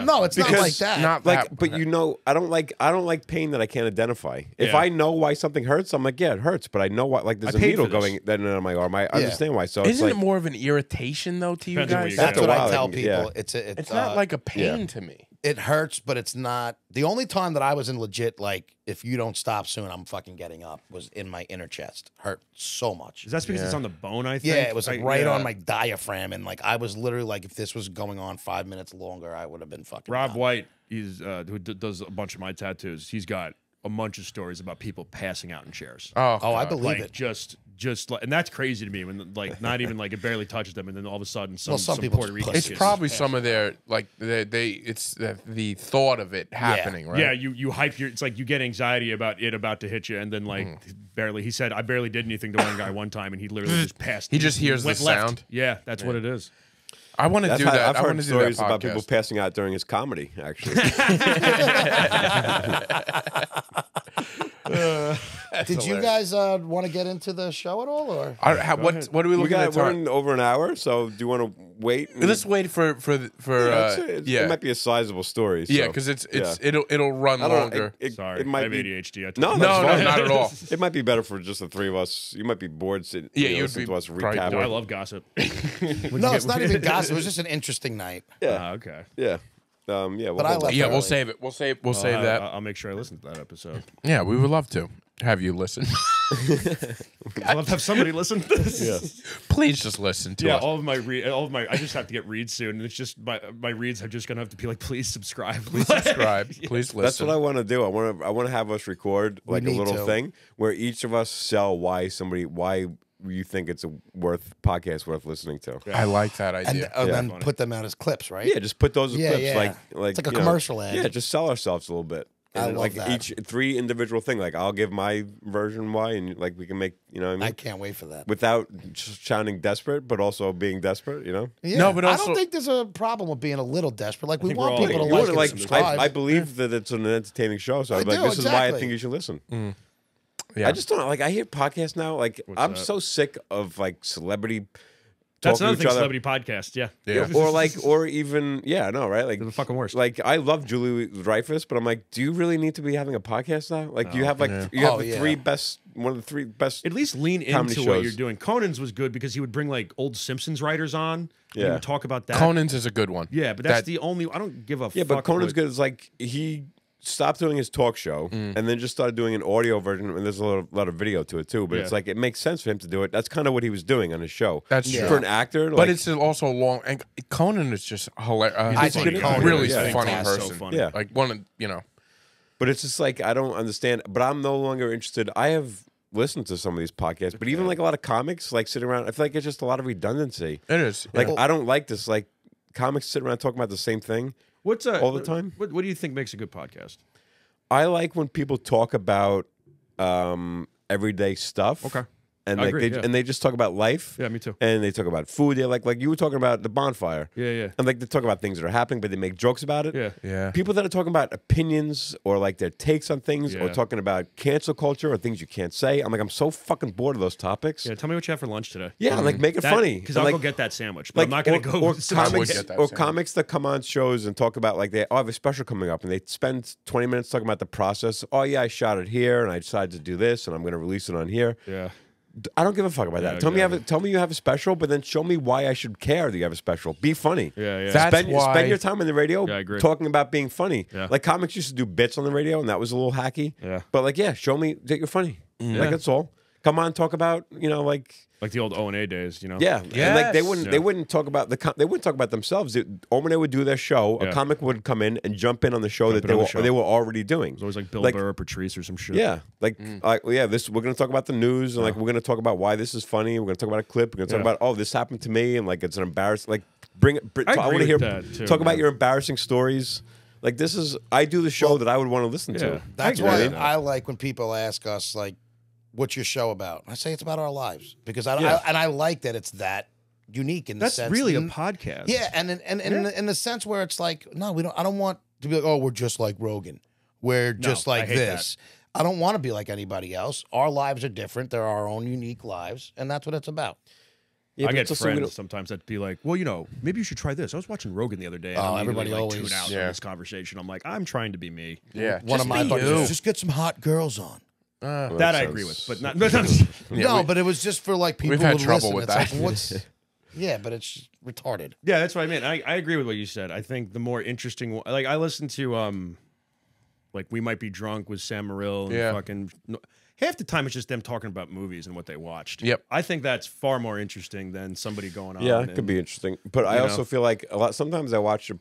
no, it's not Because like that. Not like. that. But you know, I don't like pain that I can't identify. If Yeah. I know why something hurts, I'm like, yeah, it hurts. But I know why. Like, there's I a paid needle for this. going then on my arm. I understand why. So it's Isn't like, it more of an irritation though to you Depends on what guys? you That's got. what After a I while, tell it can- people. yeah. It's not like a pain to me. It hurts, but it's not. The only time that I was in legit, like, if you don't stop soon, I'm fucking getting up, was in my inner chest. Hurt so much. Is that because it's on the bone? I think. Yeah, it was like right yeah. on my diaphragm, and like I was literally like, if this was going on 5 minutes longer, I would have been fucking. Rob done. White, he's who does a bunch of my tattoos. He's got a bunch of stories about people passing out in chairs. Oh, Oh, I God. believe like it. just like, and that's crazy to me when like not even like it barely touches them, and then all of a sudden some Well, some people Puerto just Rican. pussy. It's probably some of their like it's the thought of it happening, right? Yeah, you hype your. It's like you get anxiety about it about to hit you, and then like barely. He said, "I barely did anything to one guy one time, and he literally just passed." He just hears the went left. sound? Yeah, that's what it is. I want to That's do how, that. I've I want heard to do that stories about people podcast. passing out during his comedy. Actually, Did you guys want to get into the show at all, or? What are we looking at? we're Time? in over an hour. So do you want to wait? and- Let's wait for It might be a sizable story. yeah, so, because yeah. it'll run I don't know, longer. Sorry, It I might have be. ADHD. I told No, you. that's No, fine. not at all. It might be better for just the three of us. You might be bored sitting. Yeah, you know, you'd listening be to us probably recap. No, I it. love gossip. No, it's not even gossip. It was just an interesting night. Yeah, Okay. yeah, yeah. We'll But I hold left that. Yeah, early. we'll save it. We'll save that. I'll make sure I listen to that episode. Yeah, we would love to have you listen. I'd love to have somebody listen to this. Please just listen to Yeah, us. all of my. I just have to get reads soon, and it's just my reads are just gonna have to be like, please subscribe. Please subscribe. Please listen. That's what I want to do. I want to have us record like a need little to. thing where each of us sell why you think it's a podcast worth listening to. I like that And idea. then Funny. put them out as clips, right? Yeah, just put those as Yeah, clips yeah. like It's like a you know, commercial ad. Yeah, just sell ourselves a little bit. I And love like that. each three individual thing. Like I'll give my version why, and like we can make what I mean I can't wait for that. without just sounding desperate, but also being desperate. You know. Yeah. No, but I also- don't think there's a problem with being a little desperate. Like we think want we're all- people to You like wanna, and subscribe. I believe that it's an entertaining show, so I I'm like, do, this is why I exactly. think you should listen. Yeah. I just don't like. I hear podcasts now. Like I'm that? so sick of like celebrity. That's talking another to thing. each other. Celebrity podcast. Yeah. Yeah, or even right? Like They're the fucking worst. Like I love Julie Dreyfus, but I'm like, do you really need to be having a podcast now? Like you have like you have Oh, the yeah. one of the three best. At least lean comedy into what shows. you're doing. Conan's was good because he would bring like old Simpsons writers on. And he Yeah. would talk about that. Conan's is a good one. Yeah, but that's That- the only. I don't give a Yeah, fuck. but Conan's what- good. It's like he stopped doing his talk show and then just started doing an audio version, and there's a lot of video to it too. But Yeah. it's like it makes sense for him to do it. That's kind of what he was doing on his show. That's true. For an actor, But like, it's also long. And Conan is just hilarious. I He's think a Conan really is funny fantastic. person. So funny. Yeah. Like one of But it's just like I don't understand. But I'm no longer interested. I have listened to some of these podcasts, but even like a lot of comics, like sitting around, I feel like it's just a lot of redundancy. It is. Like yeah. I don't like this. Like comics sit around talking about the same thing. What's all the time? What do you think makes a good podcast? I like when people talk about everyday stuff. Okay. and I like agree, and they just talk about life. Yeah, me too. And they talk about food. They like you were talking about the bonfire. Yeah. And like they talk about things that are happening, but they make jokes about it. Yeah. People that are talking about opinions or like their takes on things, or talking about cancel culture or things you can't say. I'm so fucking bored of those topics. Yeah, tell me what you had for lunch today. Yeah, like make it funny. Because I'll like, go get that sandwich, but I'm not going to go. Or sandwich. comics that come on shows and talk about like they have a special coming up and they spend 20 minutes talking about the process. Oh yeah, I shot it here and I decided to do this and I'm going to release it on here. Yeah. I don't give a fuck about that. Tell me you have a special, but then show me why I should care that you have a special. Be funny. Yeah. That's why... spend your time on the radio I agree. talking about being funny. Yeah. Like comics used to do bits on the radio, and that was a little hacky. Yeah. But like, show me that you're funny. Like that's all. Come on, talk about like the old O&A days, Yeah, and like they wouldn't talk about they wouldn't talk about themselves. O&A would do their show. A comic would come in and jump in on the show that they were already doing. It was always like Bill Burr or Patrice or some shit. Yeah, we're going to talk about the news and like we're going to talk about why this is funny. We're going to talk about a clip. We're going to talk about this happened to me and like it's an embarrassing. Like I want to hear talk about your embarrassing stories. Like I do the show that I would want to listen to. That's why I like when people ask us like, what's your show about? I say it's about our lives because I like that it's that unique in the sense. That's really a podcast. Yeah, and in the sense where it's like, no, we don't. I don't want to be like, oh, we're just like Rogan. We're just like this. I don't want to be like anybody else. Our lives are different. They're our own unique lives, and that's what it's about. Yeah, I get friends sometimes that be like, well, maybe you should try this. I was watching Rogan the other day. And everybody always tune out on this conversation. I'm like, I'm trying to be me. Yeah, one of my buddies just get some hot girls on. That I agree with, but not. But it was just for like people. We've had who trouble listen. with it's that. Like, what's? Yeah, but it's retarded. Yeah, that's what I mean. I agree with what you said. I think the more interesting, like I listened to, like We Might Be Drunk with Sam Morril and fucking. Half the time it's just them talking about movies and what they watched. Yep. I think that's far more interesting than somebody going on. Yeah, it could be interesting. But I also feel like sometimes I watch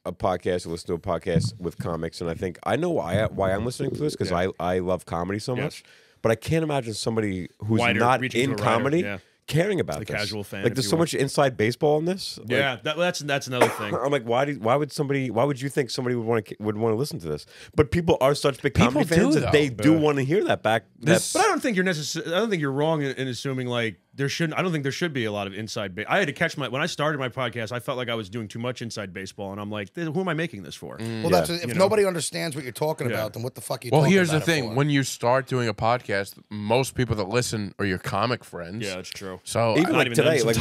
a podcast or listen to a podcast with comics, and I think I know why I'm listening to this because I love comedy so much. But I can't imagine somebody who's not in comedy caring about the this. Casual fan. Like there's so much inside baseball in this. Yeah, that's another thing. I'm like, why would you think somebody would want to listen to this? But people are such big comedy fans that they do want to hear that back. But I don't think you're wrong in assuming like there shouldn't. I don't think there should be a lot of inside. I had to catch when I started my podcast. I felt like I was doing too much inside baseball, and I'm like, who am I making this for? Well, that's if nobody understands what you're talking about, then what the fuck are you? Well, talking here's about the thing: when you start doing a podcast, most people that listen are your comic friends. Yeah, that's true. So even like today, like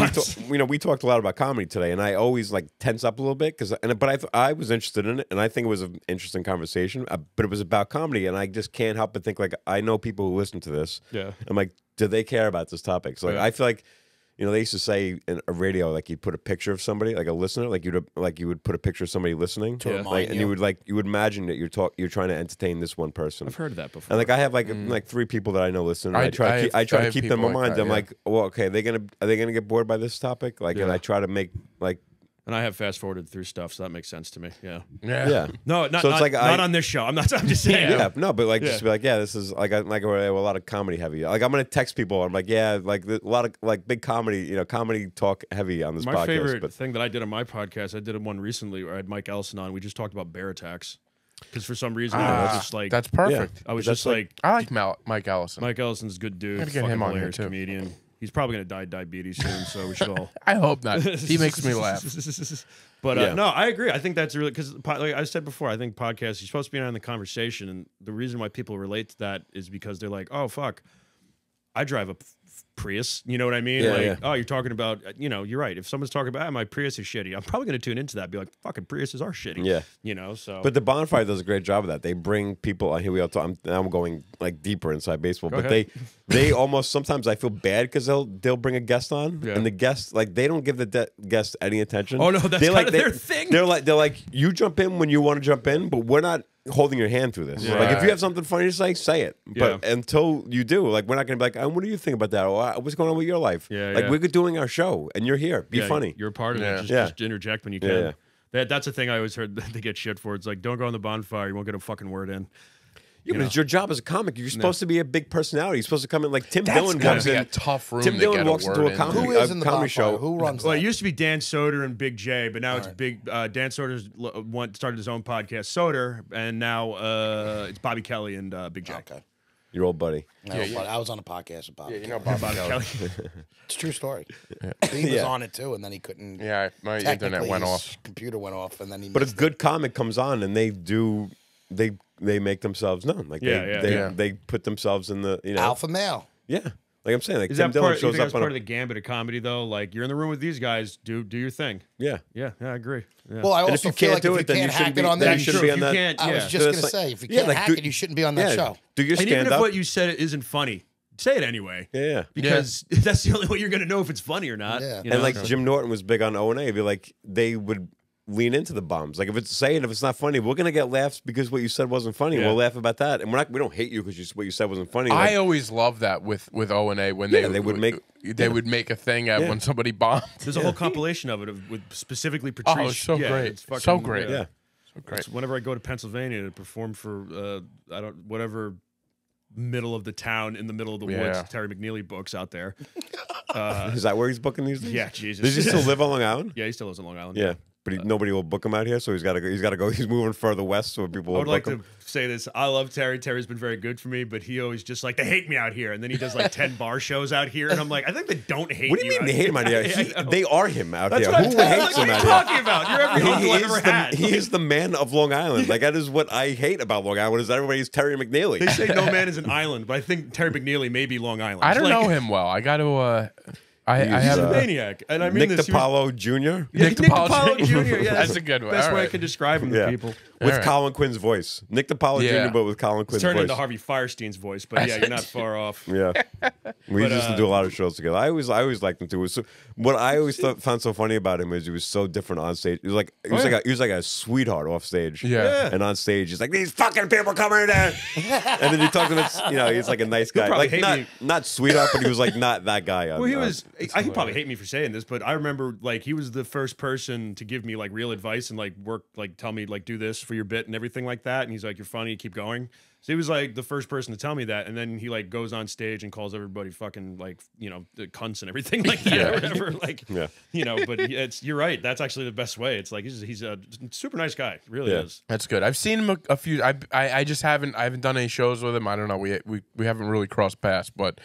we talked a lot about comedy today, and I always like tense up a little bit but I was interested in it, and I think it was an interesting conversation. But it was about comedy, and I just can't help but think like I know people who listen to this. Yeah, I'm like, do they care about this topic? So I feel like. They used to say in a radio, like you'd put a picture of somebody, like a listener, like you would put a picture of somebody listening, and you would imagine that you're trying to entertain this one person. I've heard of that before. And like I have like 3 people that I know listening. I try to keep them in mind. I'm like, well, okay, are they gonna get bored by this topic? Like, and I try to make like. And I have fast forwarded through stuff, so that makes sense to me. Yeah. No, it's like not on this show. I'm just saying. Yeah, no, but like just to be like, this is like a lot of comedy heavy. Like I'm gonna text people. I'm like, like a lot of like big comedy, comedy talk heavy on this podcast. My favorite thing that I did on my podcast, I did one recently where I had Mike Ellison on. We just talked about bear attacks. Because for some reason, I was just like, that's perfect. I was just like, I like Mike Ellison. Mike Ellison's a good dude. Gotta get him on here too. Comedian. He's probably going to die of diabetes soon, so we should all. I hope not. He makes me laugh. But no, I agree. I think that's really because, like I said before, I think podcasts you're supposed to be in the conversation, and the reason why people relate to that is because they're like, oh fuck, I drive a Prius. You know what I mean? Oh, you're talking about. You're right. If someone's talking about my Prius is shitty, I'm probably going to tune into that. And be like, fucking Priuses are shitty. Yeah. So. But the Bonfire does a great job of that. They bring people. Here we are. I'm going like deeper inside baseball, but they almost sometimes I feel bad because they'll bring a guest on, and the guest they don't give the guest any attention. Oh no, that's kind of their thing. They're like you jump in when you want to jump in, but we're not holding your hand through this. Like if you have something funny to say it. But until you do, like we're not going to be like, what do you think about that? Or what's going on with your life? We're doing our show, and you're here. Be funny. You're a part of it. Just interject when you can. That's the thing I always heard they get shit for. It's like, don't go on the Bonfire. You won't get a fucking word in. Yeah, but it's your job as a comic. You're supposed to be a big personality. You're supposed to come in like Tim Dillon comes in. A tough room. Tim Dillon walks into a comedy show. Who runs Well, that? it used to be Dan Soder and Big J, but now it's Big. Dan Soder's started his own podcast, Soder, and now it's Bobby Kelly and Big J. Okay. Your old buddy. No, but I was on a podcast with Bob. Yeah, you know Bob Kelly. It's a true story. He was on it too, and then he couldn't. Yeah, my internet technically, went his off. Computer went off, and then he. But a missed good comic comes on and they make themselves known. Like they put themselves in the alpha male. Yeah. Like I'm saying, like Is Tim that Dillon part, you shows think up that's on part of the gambit of comedy, though? Like, you're in the room with these guys, do your thing. Yeah. Yeah, I agree. Yeah. Well, I And also if you feel can't like do if it, then you you can't shouldn't hack be. it on Then that you shouldn't be on that. I was yeah. just that's gonna like- say, if you yeah, can't like, hack do- it, you shouldn't be on that show. Do your and even stand if up. what you said isn't funny, say it anyway. Yeah. Because that's the only way you're going to know if it's funny or not. Yeah. you know? And like Jim Norton was big on O&A. It'd be like they would lean into the bombs. Like if it's if it's not funny, we're gonna get laughs because what you said wasn't funny. Yeah. We'll laugh about that, and we don't hate you because what you said wasn't funny. I Like, always love that with O&A when Yeah, they would make a thing at when somebody bombed. there's a whole compilation of it with specifically Oh, Patrice. it's so great. it's fucking- So great. yeah. So great. It's whenever I go to Pennsylvania to perform for whatever middle of the town in the middle of the Yeah. woods Terry McNeely books out there. Is that where he's booking these days? Yeah, Jesus. Does he still live on Long Island? Yeah, he still lives in Long Island. Yeah. But nobody will book him out here, so he's got to go. He's got to go. He's moving further west, so people I will would like book to him. say this. I love Terry. Terry's been very good for me, but he always just like, they hate me out here. And then he does like 10 bar shows out here. And I'm like, I think they don't hate What do you mean out they hate him out here? I know. They are him out That's here. what Who I'm hates like, him what are out you here? talking about? You're every uncle I've ever had. He is the man of Long Island. Like that is what I hate about Long Island. Is that everybody's Terry McNeely? They say no man is an island, but I think Terry McNeely may be Long Island. I don't Like, know him well. I got to. I He's, He's have a maniac. And I mean Nick this. he was- DiPaolo Jr. Yeah, Nick Nick DiPaolo DiPaolo Jr. Jr. Yeah, That's a good one. Best All way I right. can describe him Yeah. to people. With right. Colin Quinn's voice. Nick DiPaolo Yeah. Jr., but with Colin Quinn's Turned voice. into Harvey Firestein's voice, but yeah, you're not far off. Yeah, we used to do a lot of shows together. I always liked him too. So, what I always found so funny about him is he was so different on stage. He was like a sweetheart off stage. Yeah. And on stage, he's like, these fucking people coming in there. And then you talk to him, he's like a nice guy. probably Like hate me. not sweetheart, but he was like not that guy. Well, he was. He probably hate me for saying this, but I remember like he was the first person to give me like real advice and like tell me like do this for your bit and everything like that. And he's like, "You're funny, keep going." So he was like the first person to tell me that, and then he like goes on stage and calls everybody fucking like the cunts and everything like that or whatever. Like but you're right. That's actually the best way. It's like he's a super nice guy. Really is. That's good. I've seen him a few. I just haven't done any shows with him. I don't know. We haven't really crossed paths, but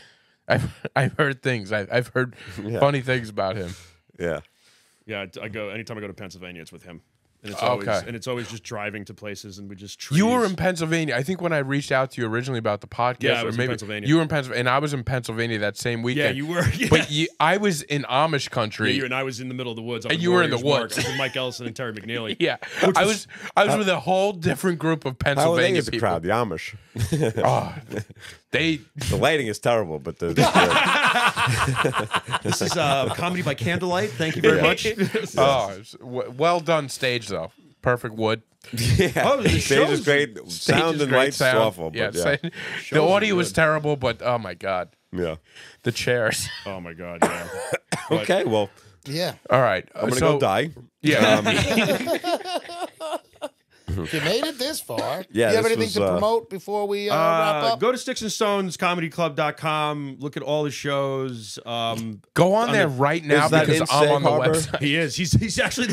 I've heard things. I've heard funny things about him. Yeah. Yeah, anytime I go to Pennsylvania, it's with him. And it's always just driving to places and we just trees. You were in Pennsylvania. I think when I reached out to you originally about the podcast, Yeah, I was or in maybe Pennsylvania. you were in Pennsylvania, and I was in Pennsylvania that same Yeah, weekend. you were. Yeah. But I was in Amish country. Yeah, you and I was in the middle of the woods. Up And in you were in the Warriors Mark woods. with Mike Ellison and Terry McNeely. Yeah, Which I was- was with a whole different group of How are they Pennsylvania as a people. crowd? The Amish. Oh, they The lighting is terrible, but the This is comedy by candlelight. Thank you very much. it's well done stage though. Perfect wood. yeah. Oh, the Stage show's- is great. Stage Sound is and great lights sound. awful. But yeah. The audio was terrible, but oh my god, Yeah. the chairs. Oh my god. Yeah. But- Okay. Well, Yeah. All right, I'm gonna go die. Yeah, If you made it this far, Yeah, you have this anything was, to promote before we wrap up? Go to sticksandstonescomedyclub.com. Look at all the shows. go on there right now Is that because in I'm on the Sag Harbor? website. He is. He's actually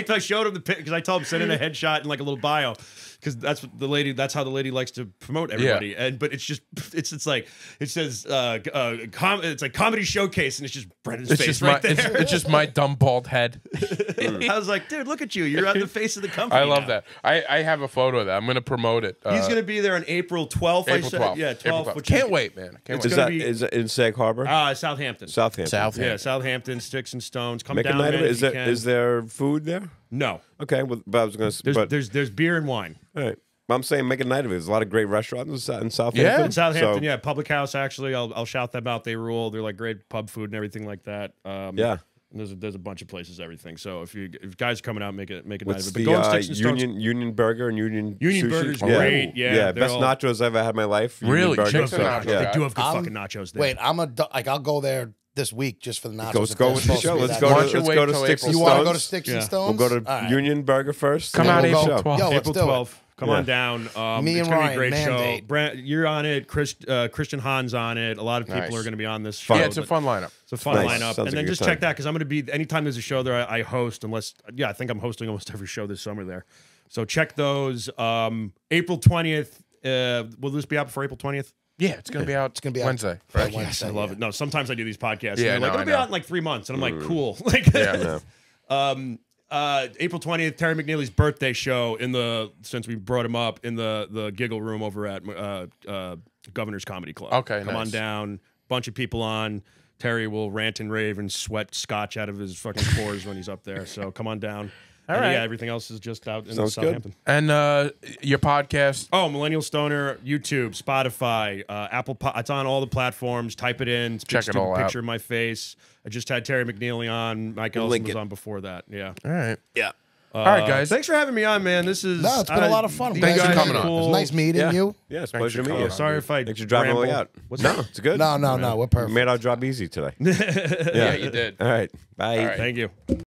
I showed him the pic because I told him send in a headshot and like a little bio because that's what the lady. That's how the lady likes to promote everybody. Yeah. But it's just it's like it says it's like comedy showcase and it's just Brendan's It's face just right my there. it's just my dumb bald head. I was like, dude, look at you. You're on the face of the company. I love now. that. I have a photo of that. I'm gonna promote it. He's going to be there on April 12th. April 12th. Yeah, April 12th. 12th. Which Can't wait, man. Can't It's wait. gonna be- Is it in Sag Harbor? Southampton. Southampton. Yeah, Southampton, Sticks and Stones. Come Make a down, night of man, it. if you can. Is there food there? No. Okay. Well, but I was gonna. But There's beer and wine. all right. I'm saying make a night of it. There's a lot of great restaurants in Southampton. Yeah. In Southampton, So, yeah, Public House. Actually, I'll shout them out. They rule. They're like great pub food and everything like that. Yeah. There's a bunch of places, everything. So if guys are coming out, make a night What's of it. the But go on Sticks and Stones. Union Burger and Union Union Sushi? Burger's Yeah. great. Yeah, Yeah. they're Best all- nachos I've ever had in my life. Union Really? Burger. Chicken So, nachos. yeah. They do have good I'm- fucking nachos there. Wait, I'll go there this week just for the nachos. Let's if go they're with the supposed to show. be Let's that go good. Why to don't you let's wait go to till Sticks April and You want to Stones. go to Sticks and Yeah. Stones? We'll go to All right. Union Burger first. Come and out then we'll April show. 12th. Yo, let's April do it. 12th. Come Yeah. on down. Me It's and gonna be a Ryan, great mandate. show. You're on it. Christian Hahn's on it. A lot of people Nice. are going to be on this show. Yeah, it's a but- fun lineup. It's a fun Nice. lineup. Sounds And like a then good just time. check that because I'm going to be, anytime there's a show there, I host, I think I'm hosting almost every show this summer there. So check those. April 20th. Will this be out before April 20th? Yeah, it's gonna be out. It's gonna be out Wednesday. by Right? Wednesday, I love it. No, sometimes I do these podcasts. Yeah, and they're like, no, it'll be I know. out in like 3 months, and I'm like, cool. Like, Yeah. April 20th, Terry McNeely's birthday show since we brought him up in the Giggle Room over at Governor's Comedy Club. Okay, come on nice. down. Bunch of people on. Terry will rant and rave and sweat scotch out of his fucking pores when he's up there. So come on down. All And right. Yeah, everything else is just out in Sounds good. Southampton. And your podcast. Oh, Millennial Stoner, YouTube, Spotify, Apple. It's on all the platforms. Type it in. It's a big Check it stupid all out. picture of my face. I just had Terry McNeely on. Mike Ellison link was it. on before that. Yeah. All right. Yeah. All right, guys. Thanks for having me on, man. This is No, it's been a lot of fun. you Thanks for guys are coming on. cool. It's nice meeting Yeah. you. Yeah, it's a Thanks pleasure to for meet coming. you. Sorry if I Thanks for driving all the way ramble. out. What's No, that? it's good. No, we're perfect. Made our job easy today. Yeah, you did. All right. Bye. All right. Thank you.